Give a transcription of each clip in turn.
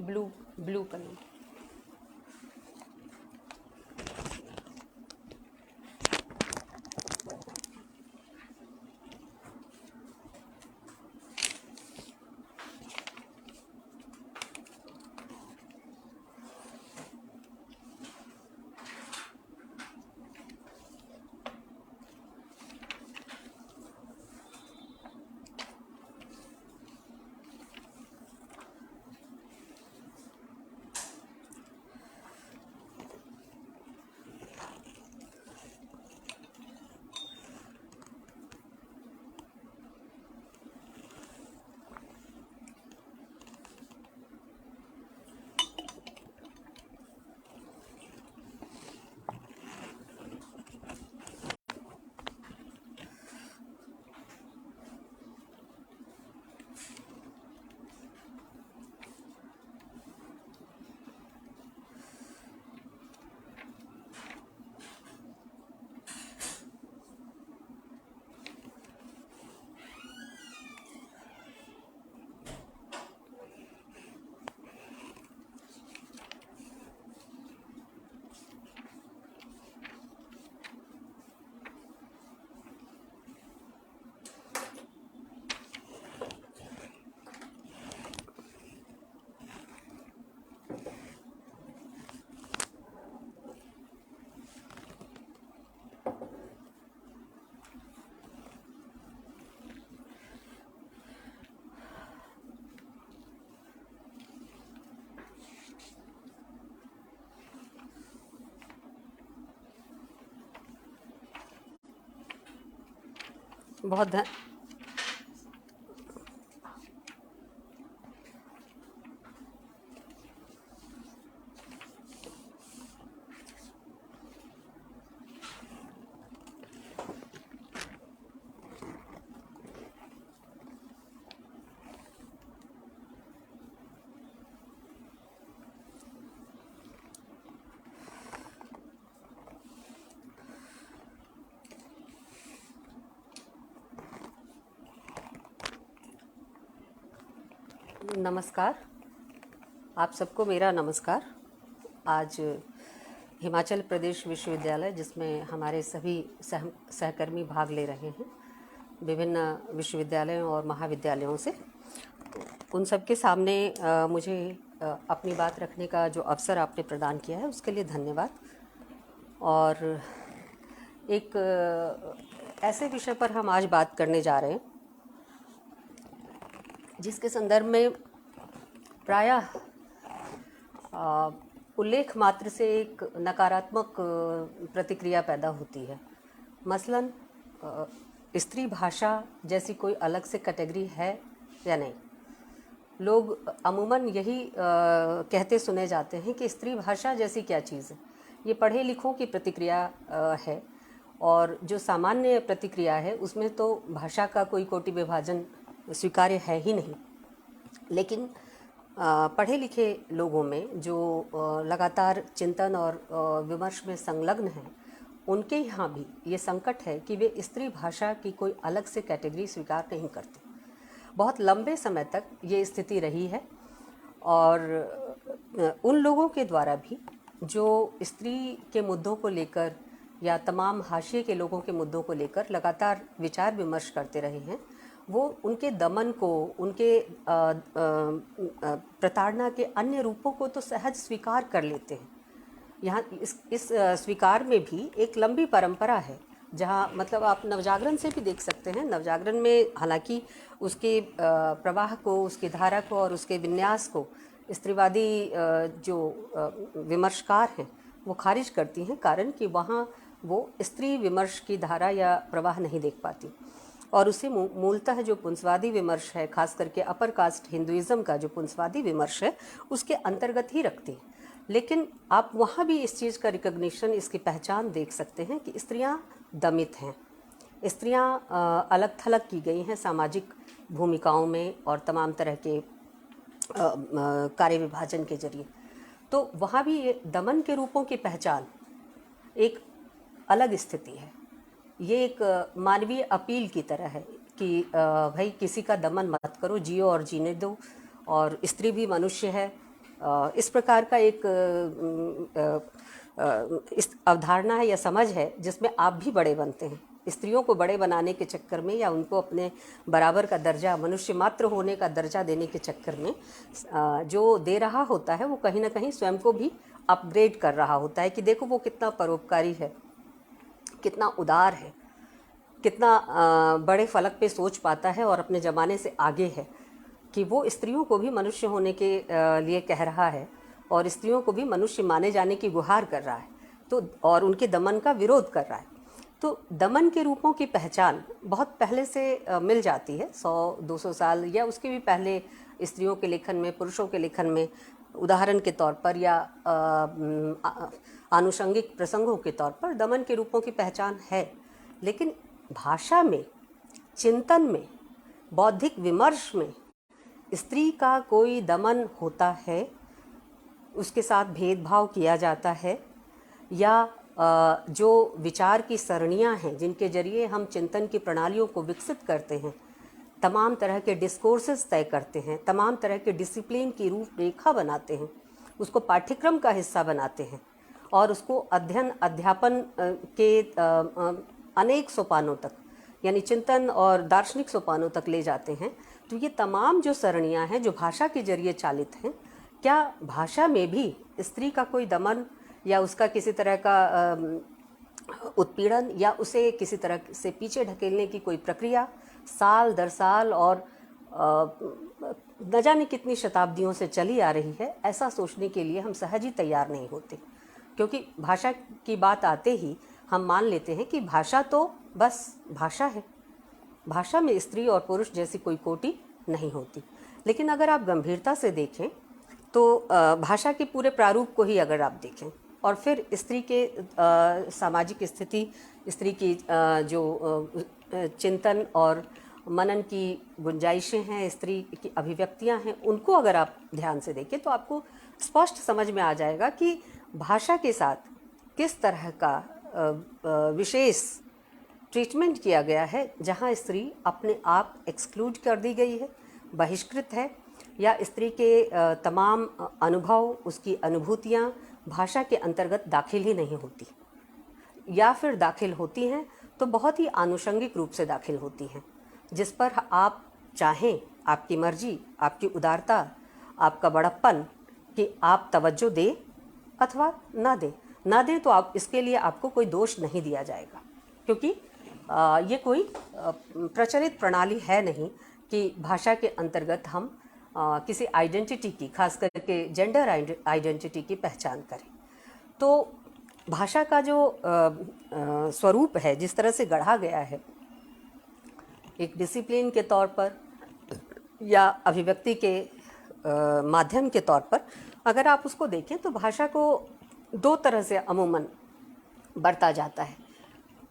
Blue blue colour. बहुत नमस्कार। आप सबको मेरा नमस्कार। आज हिमाचल प्रदेश विश्वविद्यालय, जिसमें हमारे सभी सहकर्मी भाग ले रहे हैं विभिन्न विश्वविद्यालयों और महाविद्यालयों से, उन सबके सामने मुझे अपनी बात रखने का जो अवसर आपने प्रदान किया है उसके लिए धन्यवाद। और एक ऐसे विषय पर हम आज बात करने जा रहे हैं जिसके संदर्भ में प्रायः उल्लेख मात्र से एक नकारात्मक प्रतिक्रिया पैदा होती है। मसलन स्त्री भाषा जैसी कोई अलग से कैटेगरी है या नहीं। लोग अमूमन यही कहते सुने जाते हैं कि स्त्री भाषा जैसी क्या चीज़ है। ये पढ़े लिखों की प्रतिक्रिया है, और जो सामान्य प्रतिक्रिया है उसमें तो भाषा का कोई कोटि विभाजन स्वीकार्य है ही नहीं। लेकिन पढ़े लिखे लोगों में जो लगातार चिंतन और विमर्श में संलग्न हैं, उनके यहाँ भी ये संकट है कि वे स्त्री भाषा की कोई अलग से कैटेगरी स्वीकार नहीं करते। बहुत लंबे समय तक ये स्थिति रही है, और उन लोगों के द्वारा भी जो स्त्री के मुद्दों को लेकर या तमाम हाशिए के लोगों के मुद्दों को लेकर लगातार विचार विमर्श करते रहे हैं, वो उनके दमन को, उनके प्रताड़ना के अन्य रूपों को तो सहज स्वीकार कर लेते हैं। यहाँ इस स्वीकार में भी एक लंबी परंपरा है, जहाँ मतलब आप नवजागरण से भी देख सकते हैं। नवजागरण में हालांकि उसके प्रवाह को, उसकी धारा को और उसके विन्यास को स्त्रीवादी जो विमर्शकार हैं वो खारिज करती हैं, कारण कि वहाँ वो स्त्री विमर्श की धारा या प्रवाह नहीं देख पाती, और उसे मूलतः जो पुंसवादी विमर्श है, खास करके अपर कास्ट हिंदुइज्म का जो पुंसवादी विमर्श है, उसके अंतर्गत ही रखती है। लेकिन आप वहाँ भी इस चीज़ का रिकग्निशन, इसकी पहचान देख सकते हैं कि स्त्रियाँ दमित हैं, स्त्रियाँ अलग थलग की गई हैं सामाजिक भूमिकाओं में और तमाम तरह के कार्य विभाजन के जरिए। तो वहाँ भी ये दमन के रूपों की पहचान एक अलग स्थिति है। ये एक मानवीय अपील की तरह है कि भाई किसी का दमन मत करो, जियो और जीने दो, और स्त्री भी मनुष्य है, इस प्रकार का एक इस अवधारणा है या समझ है जिसमें आप भी बड़े बनते हैं। स्त्रियों को बड़े बनाने के चक्कर में या उनको अपने बराबर का दर्जा, मनुष्य मात्र होने का दर्जा देने के चक्कर में जो दे रहा होता है वो कहीं ना कहीं स्वयं को भी अपग्रेड कर रहा होता है कि देखो वो कितना परोपकारी है, कितना उदार है, कितना बड़े फलक पे सोच पाता है और अपने ज़माने से आगे है, कि वो स्त्रियों को भी मनुष्य होने के लिए कह रहा है और स्त्रियों को भी मनुष्य माने जाने की गुहार कर रहा है, तो और उनके दमन का विरोध कर रहा है। तो दमन के रूपों की पहचान बहुत पहले से मिल जाती है, 100-200 साल या उसके भी पहले स्त्रियों के लेखन में, पुरुषों के लेखन में, उदाहरण के तौर पर या आनुषंगिक प्रसंगों के तौर पर दमन के रूपों की पहचान है। लेकिन भाषा में, चिंतन में, बौद्धिक विमर्श में स्त्री का कोई दमन होता है, उसके साथ भेदभाव किया जाता है, या जो विचार की सरणियाँ हैं जिनके जरिए हम चिंतन की प्रणालियों को विकसित करते हैं, तमाम तरह के डिस्कोर्सेस तय करते हैं, तमाम तरह के डिसिप्लिन की रूपरेखा बनाते हैं, उसको पाठ्यक्रम का हिस्सा बनाते हैं और उसको अध्ययन अध्यापन के अनेक सोपानों तक, यानी चिंतन और दार्शनिक सोपानों तक ले जाते हैं। तो ये तमाम जो सरणियाँ हैं जो भाषा के जरिए चालित हैं, क्या भाषा में भी स्त्री का कोई दमन या उसका किसी तरह का उत्पीड़न या उसे किसी तरह से पीछे ढकेलने की कोई प्रक्रिया साल दर साल और न जाने कितनी शताब्दियों से चली आ रही है, ऐसा सोचने के लिए हम सहज ही तैयार नहीं होते। क्योंकि भाषा की बात आते ही हम मान लेते हैं कि भाषा तो बस भाषा है, भाषा में स्त्री और पुरुष जैसी कोई कोटि नहीं होती। लेकिन अगर आप गंभीरता से देखें तो भाषा के पूरे प्रारूप को ही अगर आप देखें और फिर स्त्री के सामाजिक स्थिति, स्त्री की जो चिंतन और मनन की गुंजाइशें हैं, स्त्री की अभिव्यक्तियां हैं, उनको अगर आप ध्यान से देखें तो आपको स्पष्ट समझ में आ जाएगा कि भाषा के साथ किस तरह का विशेष ट्रीटमेंट किया गया है, जहां स्त्री अपने आप एक्सक्लूड कर दी गई है, बहिष्कृत है, या स्त्री के तमाम अनुभव, उसकी अनुभूतियाँ भाषा के अंतर्गत दाखिल ही नहीं होती, या फिर दाखिल होती हैं तो बहुत ही आनुषंगिक रूप से दाखिल होती हैं, जिस पर आप चाहें, आपकी मर्जी, आपकी उदारता, आपका बड़प्पन कि आप तवज्जो दें अथवा ना दें तो आप इसके लिए आपको कोई दोष नहीं दिया जाएगा, क्योंकि ये कोई प्रचलित प्रणाली है नहीं कि भाषा के अंतर्गत हम किसी आइडेंटिटी की, खास करके जेंडर आइडेंटिटी की पहचान करें। तो भाषा का जो स्वरूप है, जिस तरह से गढ़ा गया है एक डिसिप्लिन के तौर पर या अभिव्यक्ति के माध्यम के तौर पर, अगर आप उसको देखें तो भाषा को दो तरह से अमूमन बरता जाता है।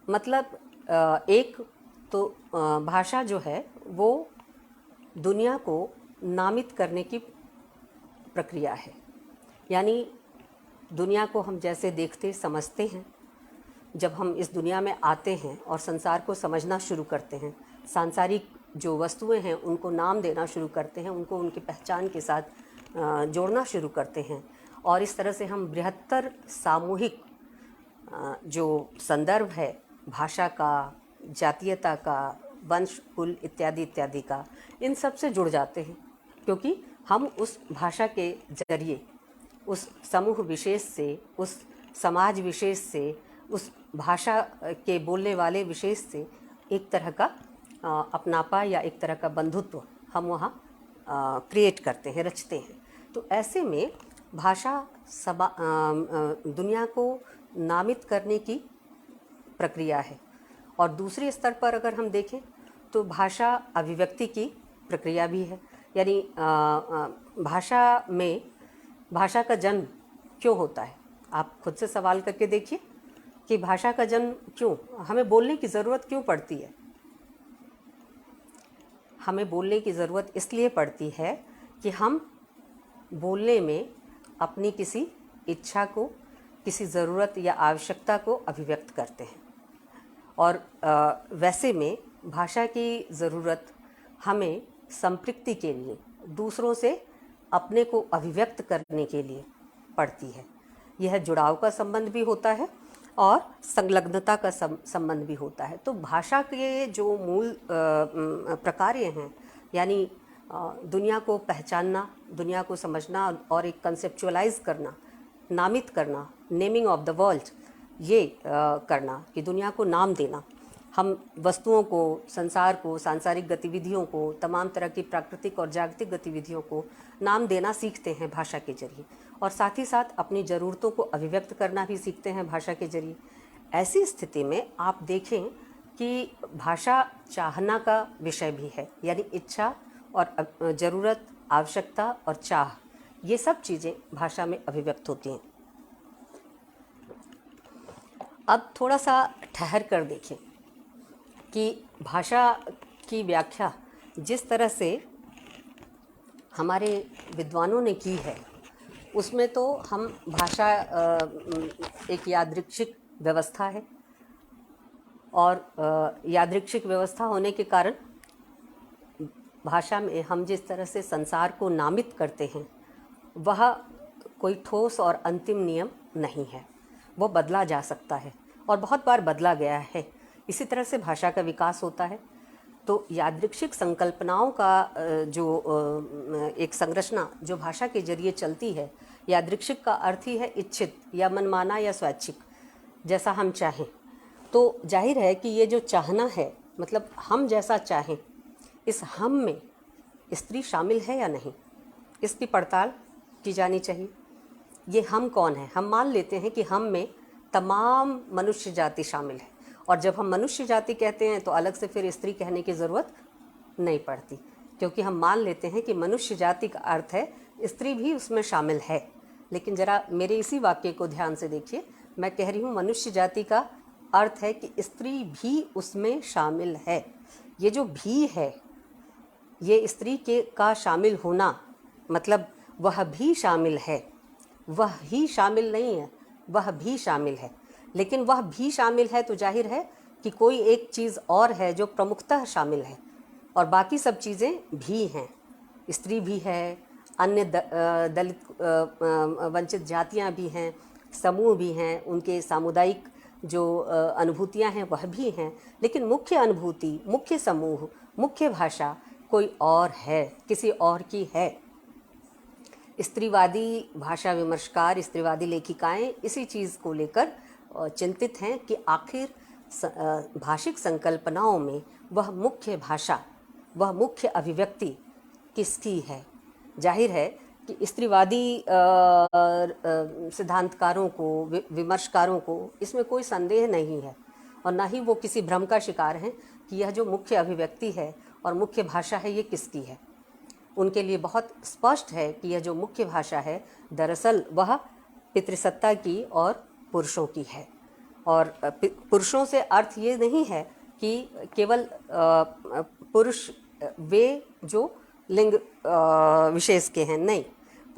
मतलब एक तो भाषा जो है वो दुनिया को नामित करने की प्रक्रिया है, यानी दुनिया को हम जैसे देखते समझते हैं, जब हम इस दुनिया में आते हैं और संसार को समझना शुरू करते हैं, सांसारिक जो वस्तुएं हैं उनको नाम देना शुरू करते हैं, उनको उनकी पहचान के साथ जोड़ना शुरू करते हैं, और इस तरह से हम बृहत्तर सामूहिक जो संदर्भ है भाषा का, जातीयता का, वंश, कुल इत्यादि इत्यादि का, इन सब से जुड़ जाते हैं, क्योंकि हम उस भाषा के जरिए उस समूह विशेष से, उस समाज विशेष से, उस भाषा के बोलने वाले विशेष से एक तरह का अपनापा या एक तरह का बंधुत्व हम वहाँ क्रिएट करते हैं, रचते हैं। तो ऐसे में भाषा दुनिया को नामित करने की प्रक्रिया है, और दूसरे स्तर पर अगर हम देखें तो भाषा अभिव्यक्ति की प्रक्रिया भी है। यानी भाषा में, भाषा का जन्म क्यों होता है, आप खुद से सवाल करके देखिए कि भाषा का जन्म क्यों, हमें बोलने की ज़रूरत क्यों पड़ती है। हमें बोलने की ज़रूरत इसलिए पड़ती है कि हम बोलने में अपनी किसी इच्छा को, किसी ज़रूरत या आवश्यकता को अभिव्यक्त करते हैं, और वैसे में भाषा की ज़रूरत हमें संपृक्ति के लिए, दूसरों से अपने को अभिव्यक्त करने के लिए पढ़ती है। यह जुड़ाव का संबंध भी होता है और संलग्नता का संबंध भी होता है। तो भाषा के जो मूल प्रकार्य हैं, यानी दुनिया को पहचानना, दुनिया को समझना और एक कंसेप्चुअलाइज करना, नामित करना, नेमिंग ऑफ द वर्ल्ड, ये करना कि दुनिया को नाम देना। हम वस्तुओं को, संसार को, सांसारिक गतिविधियों को, तमाम तरह की प्राकृतिक और जागतिक गतिविधियों को नाम देना सीखते हैं भाषा के जरिए, और साथ ही साथ अपनी ज़रूरतों को अभिव्यक्त करना भी सीखते हैं भाषा के जरिए। ऐसी स्थिति में आप देखें कि भाषा चाहना का विषय भी है, यानी इच्छा और ज़रूरत, आवश्यकता और चाह, ये सब चीज़ें भाषा में अभिव्यक्त होती हैं। अब थोड़ा सा ठहर कर देखें कि भाषा की व्याख्या जिस तरह से हमारे विद्वानों ने की है, उसमें तो हम भाषा एक यादृच्छिक व्यवस्था है, और यादृच्छिक व्यवस्था होने के कारण भाषा में हम जिस तरह से संसार को नामित करते हैं, वह कोई ठोस और अंतिम नियम नहीं है। वो बदला जा सकता है और बहुत बार बदला गया है। इसी तरह से भाषा का विकास होता है। तो यादृच्छिक संकल्पनाओं का जो एक संरचना जो भाषा के जरिए चलती है, यादृच्छिक का अर्थ ही है इच्छित या मनमाना या स्वैच्छिक, जैसा हम चाहें। तो जाहिर है कि ये जो चाहना है, मतलब हम जैसा चाहें, इस हम में स्त्री शामिल है या नहीं, इसकी पड़ताल की जानी चाहिए। ये हम कौन है? हम मान लेते हैं कि हम में तमाम मनुष्य जाति शामिल है, और जब हम मनुष्य जाति कहते हैं तो अलग से फिर स्त्री कहने की ज़रूरत नहीं पड़ती, क्योंकि हम मान लेते हैं कि मनुष्य जाति का अर्थ है स्त्री भी उसमें शामिल है। लेकिन ज़रा मेरे इसी वाक्य को ध्यान से देखिए, मैं कह रही हूँ मनुष्य जाति का अर्थ है कि स्त्री भी उसमें शामिल है। ये जो भी है, ये स्त्री के का शामिल होना, मतलब वह भी शामिल है, वह ही शामिल नहीं है, वह भी शामिल है। लेकिन वह भी शामिल है तो जाहिर है कि कोई एक चीज़ और है जो प्रमुखतः शामिल है, और बाकी सब चीज़ें भी हैं। स्त्री भी है, अन्य दलित वंचित जातियां भी हैं, समूह भी हैं, उनके सामुदायिक जो अनुभूतियां हैं वह भी हैं, लेकिन मुख्य अनुभूति, मुख्य समूह, मुख्य भाषा कोई और है, किसी और की है। स्त्रीवादी भाषा विमर्शकार, स्त्रीवादी लेखिकाएं इसी चीज़ को लेकर चिंतित हैं कि आखिर भाषिक संकल्पनाओं में वह मुख्य भाषा, वह मुख्य अभिव्यक्ति किसकी है। जाहिर है कि स्त्रीवादी सिद्धांतकारों को, विमर्शकारों को इसमें कोई संदेह नहीं है, और ना ही वो किसी भ्रम का शिकार हैं कि यह जो मुख्य अभिव्यक्ति है और मुख्य भाषा है ये किसकी है। उनके लिए बहुत स्पष्ट है कि यह जो मुख्य भाषा है, दरअसल वह पितृसत्ता की और पुरुषों की है। और पुरुषों से अर्थ ये नहीं है कि केवल पुरुष वे जो लिंग विशेष के हैं, नहीं।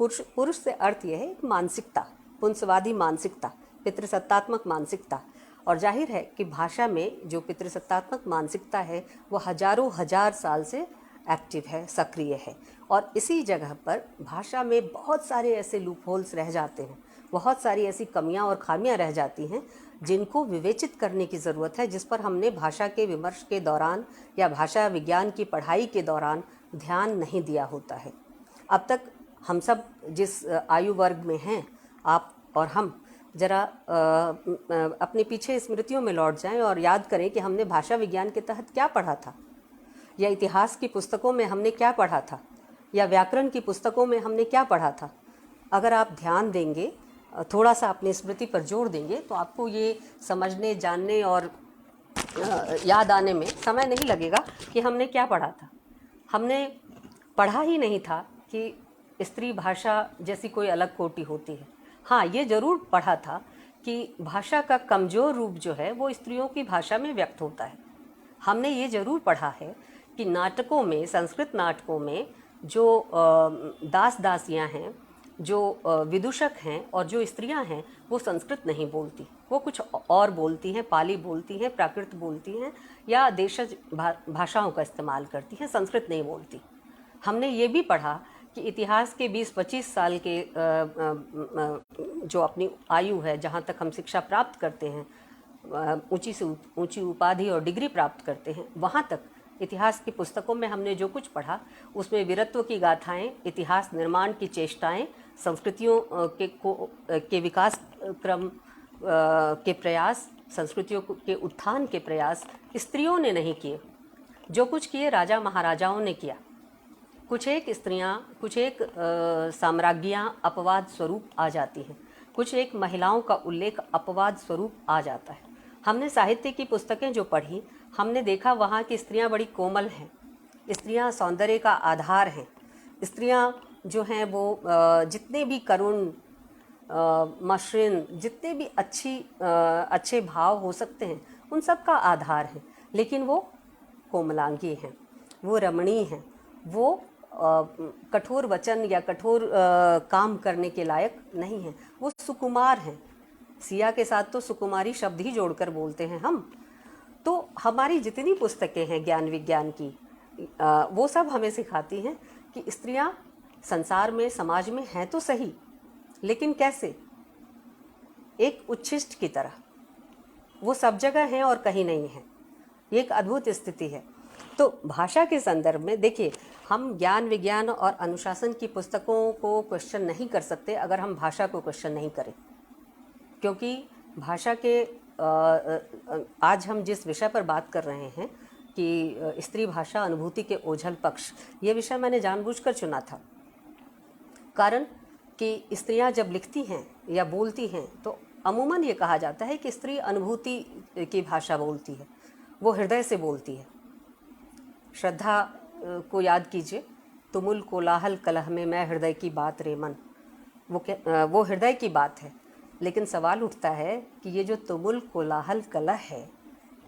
पुरुष से अर्थ यह है एक मानसिकता, पुंसवादी मानसिकता, पितृसत्तात्मक मानसिकता। और जाहिर है कि भाषा में जो पितृसत्तात्मक मानसिकता है वो हजारों हजार साल से एक्टिव है, सक्रिय है, और इसी जगह पर भाषा में बहुत सारे ऐसे लूप होल्स रह जाते हैं, बहुत सारी ऐसी कमियां और खामियां रह जाती हैं जिनको विवेचित करने की ज़रूरत है, जिस पर हमने भाषा के विमर्श के दौरान या भाषा विज्ञान की पढ़ाई के दौरान ध्यान नहीं दिया होता है। अब तक हम सब जिस आयु वर्ग में हैं, आप और हम, ज़रा अपने पीछे स्मृतियों में लौट जाएं और याद करें कि हमने भाषा विज्ञान के तहत क्या पढ़ा था, या इतिहास की पुस्तकों में हमने क्या पढ़ा था, या व्याकरण की पुस्तकों में हमने क्या पढ़ा था। अगर आप ध्यान देंगे, थोड़ा सा अपनी स्मृति पर जोर देंगे, तो आपको ये समझने, जानने और याद आने में समय नहीं लगेगा कि हमने क्या पढ़ा था। हमने पढ़ा ही नहीं था कि स्त्री भाषा जैसी कोई अलग कोटि होती है। हाँ, ये ज़रूर पढ़ा था कि भाषा का कमज़ोर रूप जो है वो स्त्रियों की भाषा में व्यक्त होता है। हमने ये ज़रूर पढ़ा है कि नाटकों में, संस्कृत नाटकों में जो दास दासियां हैं, जो विदूषक हैं और जो स्त्रियां हैं, वो संस्कृत नहीं बोलती, वो कुछ और बोलती हैं, पाली बोलती हैं, प्राकृत बोलती हैं, या देशज भाषाओं का इस्तेमाल करती हैं, संस्कृत नहीं बोलती। हमने ये भी पढ़ा कि इतिहास के 20-25 साल के जो अपनी आयु है, जहाँ तक हम शिक्षा प्राप्त करते हैं, ऊंची से ऊंची उपाधि और डिग्री प्राप्त करते हैं, वहाँ तक इतिहास की पुस्तकों में हमने जो कुछ पढ़ा उसमें वीरत्व की गाथाएं, इतिहास निर्माण की चेष्टाएं, संस्कृतियों के विकास क्रम के प्रयास, संस्कृतियों के उत्थान के प्रयास स्त्रियों ने नहीं किए। जो कुछ किए राजा महाराजाओं ने किया। कुछ एक स्त्रियां, कुछ एक साम्राज्ञियाँ अपवाद स्वरूप आ जाती हैं, कुछ एक महिलाओं का उल्लेख अपवाद स्वरूप आ जाता है। हमने साहित्य की पुस्तकें जो पढ़ी, हमने देखा वहाँ की स्त्रियां बड़ी कोमल हैं, स्त्रियां सौंदर्य का आधार हैं, स्त्रियां जो हैं वो जितने भी करुण, मसृण, जितने भी अच्छे भाव हो सकते हैं उन सब का आधार है, लेकिन वो कोमलांगी हैं, वो रमणीय हैं, वो कठोर वचन या कठोर काम करने के लायक नहीं हैं, वो सुकुमार हैं। सिया के साथ तो सुकुमारी शब्द ही जोड़कर बोलते हैं हम। तो हमारी जितनी पुस्तकें हैं ज्ञान विज्ञान की, वो सब हमें सिखाती हैं कि स्त्रियां संसार में, समाज में हैं तो सही, लेकिन कैसे? एक उच्छिष्ट की तरह। वो सब जगह हैं और कहीं नहीं है। ये एक अद्भुत स्थिति है। तो भाषा के संदर्भ में देखिए, हम ज्ञान विज्ञान और अनुशासन की पुस्तकों को क्वेश्चन नहीं कर सकते अगर हम भाषा को क्वेश्चन नहीं करें, क्योंकि भाषा के आज हम जिस विषय पर बात कर रहे हैं कि स्त्री भाषा अनुभूति के ओझल पक्ष, ये विषय मैंने जानबूझकर चुना था। कारण कि स्त्रियां जब लिखती हैं या बोलती हैं तो अमूमन ये कहा जाता है कि स्त्री अनुभूति की भाषा बोलती है, वो हृदय से बोलती है। श्रद्धा को याद कीजिए, तुमुल कोलाहल कलह में मैं हृदय की बात रे मन, वो हृदय की बात है। लेकिन सवाल उठता है कि ये जो तुमुल कोलाहल कलह है,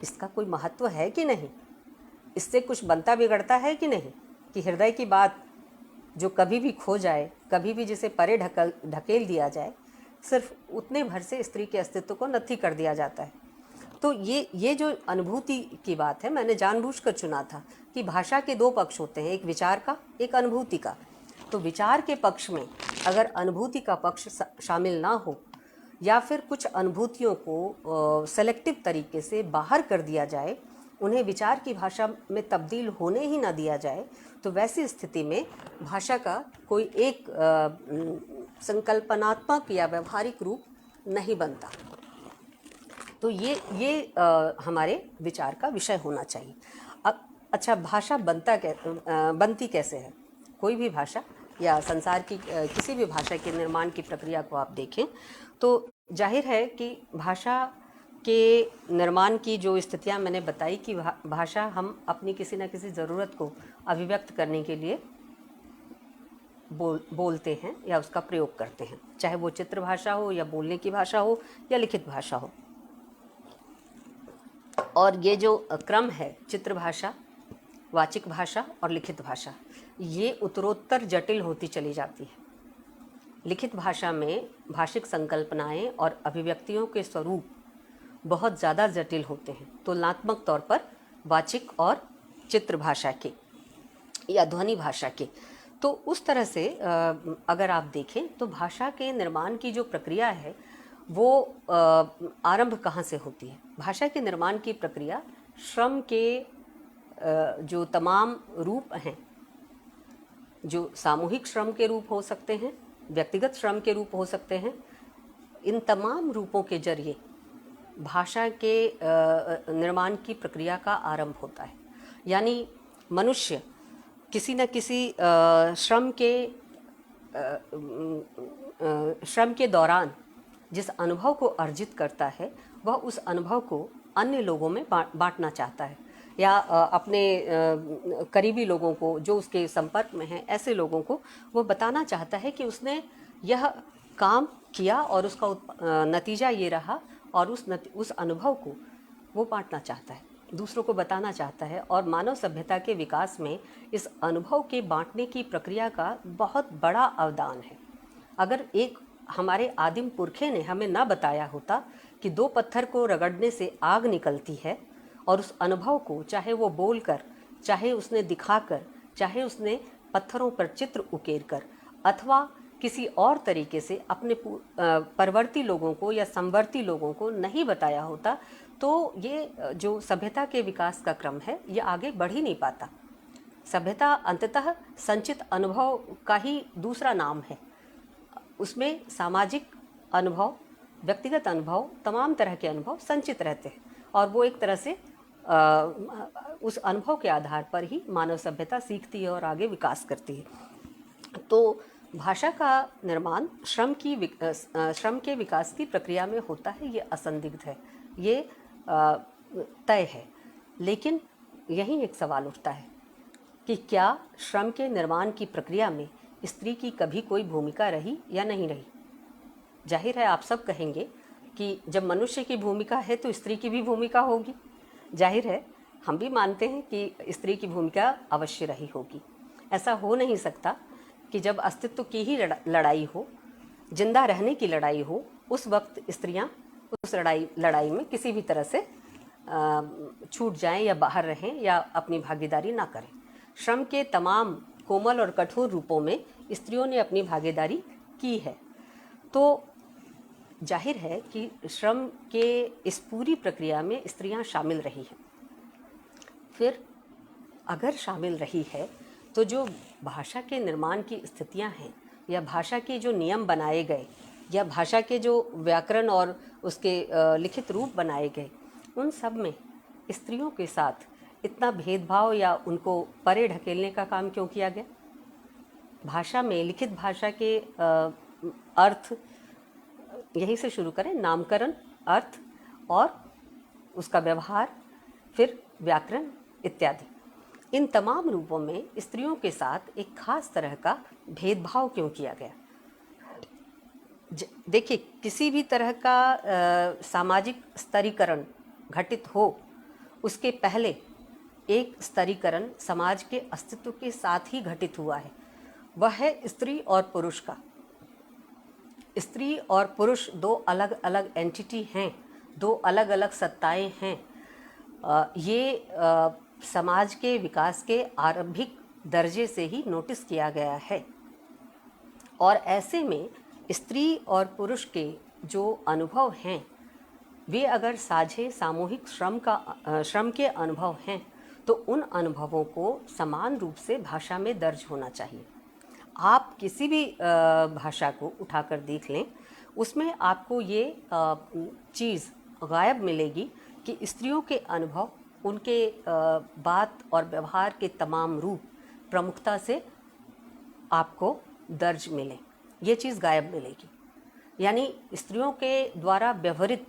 इसका कोई महत्व है कि नहीं? इससे कुछ बनता बिगड़ता है कि नहीं? कि हृदय की बात जो कभी भी खो जाए, कभी भी जिसे परे ढकेल दिया जाए, सिर्फ उतने भर से स्त्री के अस्तित्व को नत्थी कर दिया जाता है। तो ये जो अनुभूति की बात है, मैंने जानबूझकर चुना था कि भाषा के दो पक्ष होते हैं, एक विचार का, एक अनुभूति का। तो विचार के पक्ष में अगर अनुभूति का पक्ष शामिल ना हो, या फिर कुछ अनुभूतियों को सेलेक्टिव तरीके से बाहर कर दिया जाए, उन्हें विचार की भाषा में तब्दील होने ही ना दिया जाए, तो वैसी स्थिति में भाषा का कोई एक संकल्पनात्मक या व्यवहारिक रूप नहीं बनता। तो ये हमारे विचार का विषय होना चाहिए। अब अच्छा, भाषा बनती कैसे है? कोई भी भाषा या संसार की किसी भी भाषा के निर्माण की प्रक्रिया को आप देखें तो जाहिर है कि भाषा के निर्माण की जो स्थितियां मैंने बताई कि भाषा हम अपनी किसी न किसी ज़रूरत को अभिव्यक्त करने के लिए बोलते हैं या उसका प्रयोग करते हैं, चाहे वो चित्र भाषा हो या बोलने की भाषा हो या लिखित भाषा हो। और ये जो क्रम है, चित्र भाषा, वाचिक भाषा और लिखित भाषा, ये उत्तरोत्तर जटिल होती चली जाती है। लिखित भाषा में भाषिक संकल्पनाएं और अभिव्यक्तियों के स्वरूप बहुत ज़्यादा जटिल होते हैं, तुलनात्मक तौर पर वाचिक और चित्र भाषा के या ध्वनि भाषा के। तो उस तरह से अगर आप देखें तो भाषा के निर्माण की जो प्रक्रिया है वो आरंभ कहाँ से होती है? भाषा के निर्माण की प्रक्रिया श्रम के जो तमाम रूप हैं, जो सामूहिक श्रम के रूप हो सकते हैं, व्यक्तिगत श्रम के रूप हो सकते हैं, इन तमाम रूपों के जरिए भाषा के निर्माण की प्रक्रिया का आरंभ होता है। यानी मनुष्य किसी न किसी श्रम के दौरान जिस अनुभव को अर्जित करता है, वह उस अनुभव को अन्य लोगों में बांटना चाहता है, या अपने करीबी लोगों को, जो उसके संपर्क में हैं, ऐसे लोगों को वो बताना चाहता है कि उसने यह काम किया और उसका नतीजा ये रहा, और उस अनुभव को वो बांटना चाहता है, दूसरों को बताना चाहता है। और मानव सभ्यता के विकास में इस अनुभव के बांटने की प्रक्रिया का बहुत बड़ा अवदान है। अगर एक हमारे आदिम पुरखे ने हमें ना बताया होता कि दो पत्थर को रगड़ने से आग निकलती है, और उस अनुभव को चाहे वो बोलकर, चाहे उसने दिखाकर, चाहे उसने पत्थरों पर चित्र उकेर कर अथवा किसी और तरीके से अपने परवर्ती लोगों को या समवर्ती लोगों को नहीं बताया होता, तो ये जो सभ्यता के विकास का क्रम है ये आगे बढ़ ही नहीं पाता। सभ्यता अंततः संचित अनुभव का ही दूसरा नाम है। उसमें सामाजिक अनुभव, व्यक्तिगत अनुभव, तमाम तरह के अनुभव संचित रहते हैं और वो एक तरह से उस अनुभव के आधार पर ही मानव सभ्यता सीखती है और आगे विकास करती है। तो भाषा का निर्माण श्रम के विकास की प्रक्रिया में होता है, ये असंदिग्ध है, ये तय है। लेकिन यहीं एक सवाल उठता है कि क्या श्रम के निर्माण की प्रक्रिया में स्त्री की कभी कोई भूमिका रही या नहीं रही। जाहिर है आप सब कहेंगे कि जब मनुष्य की भूमिका है तो स्त्री की भी भूमिका होगी। जाहिर है हम भी मानते हैं कि स्त्री की भूमिका अवश्य रही होगी। ऐसा हो नहीं सकता कि जब अस्तित्व की ही लड़ाई हो, जिंदा रहने की लड़ाई हो, उस वक्त स्त्रियां उस लड़ाई में किसी भी तरह से छूट जाएं या बाहर रहें या अपनी भागीदारी ना करें। श्रम के तमाम कोमल और कठोर रूपों में स्त्रियों ने अपनी भागीदारी की है। तो जाहिर है कि श्रम के इस पूरी प्रक्रिया में स्त्रियां शामिल रही हैं। फिर अगर शामिल रही है तो जो भाषा के निर्माण की स्थितियां हैं या भाषा के जो नियम बनाए गए या भाषा के जो व्याकरण और उसके लिखित रूप बनाए गए, उन सब में स्त्रियों के साथ इतना भेदभाव या उनको परे ढकेलने का काम क्यों किया गया। भाषा में, लिखित भाषा के अर्थ, यहीं से शुरू करें, नामकरण, अर्थ और उसका व्यवहार, फिर व्याकरण इत्यादि, इन तमाम रूपों में स्त्रियों के साथ एक खास तरह का भेदभाव क्यों किया गया। देखिए, किसी भी तरह का सामाजिक स्तरीकरण घटित हो, उसके पहले एक स्तरीकरण समाज के अस्तित्व के साथ ही घटित हुआ है। वह है स्त्री और पुरुष का। स्त्री और पुरुष दो अलग अलग एंटिटी हैं, दो अलग अलग सत्ताएं हैं। ये समाज के विकास के आरंभिक दर्जे से ही नोटिस किया गया है। और ऐसे में स्त्री और पुरुष के जो अनुभव हैं, वे अगर साझे सामूहिक श्रम के अनुभव हैं, तो उन अनुभवों को समान रूप से भाषा में दर्ज होना चाहिए। आप किसी भी भाषा को उठाकर देख लें, उसमें आपको ये चीज़ गायब मिलेगी कि स्त्रियों के अनुभव, उनके बात और व्यवहार के तमाम रूप प्रमुखता से आपको दर्ज मिले। ये चीज़ गायब मिलेगी। यानी स्त्रियों के द्वारा व्यवहृत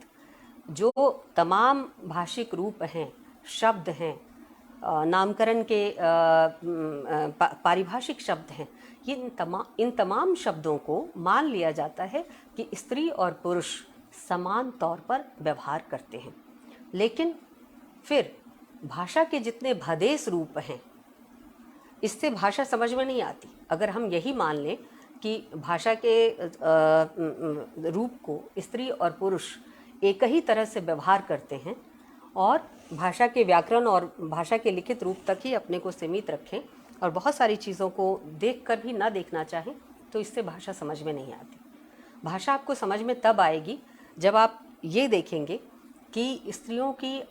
जो तमाम भाषिक रूप हैं, शब्द हैं, नामकरण के पारिभाषिक शब्द हैं, इन तमाम शब्दों को मान लिया जाता है कि स्त्री और पुरुष समान तौर पर व्यवहार करते हैं। लेकिन फिर भाषा के जितने भदेश रूप हैं, इससे भाषा समझ में नहीं आती। अगर हम यही मान लें कि भाषा के रूप को स्त्री और पुरुष एक ही तरह से व्यवहार करते हैं और भाषा के व्याकरण और भाषा के लिखित रूप तक ही अपने को सीमित रखें और बहुत सारी चीज़ों को देखकर भी ना देखना चाहें, तो इससे भाषा समझ में नहीं आती। भाषा आपको समझ में तब आएगी जब आप ये देखेंगे कि स्त्रियों की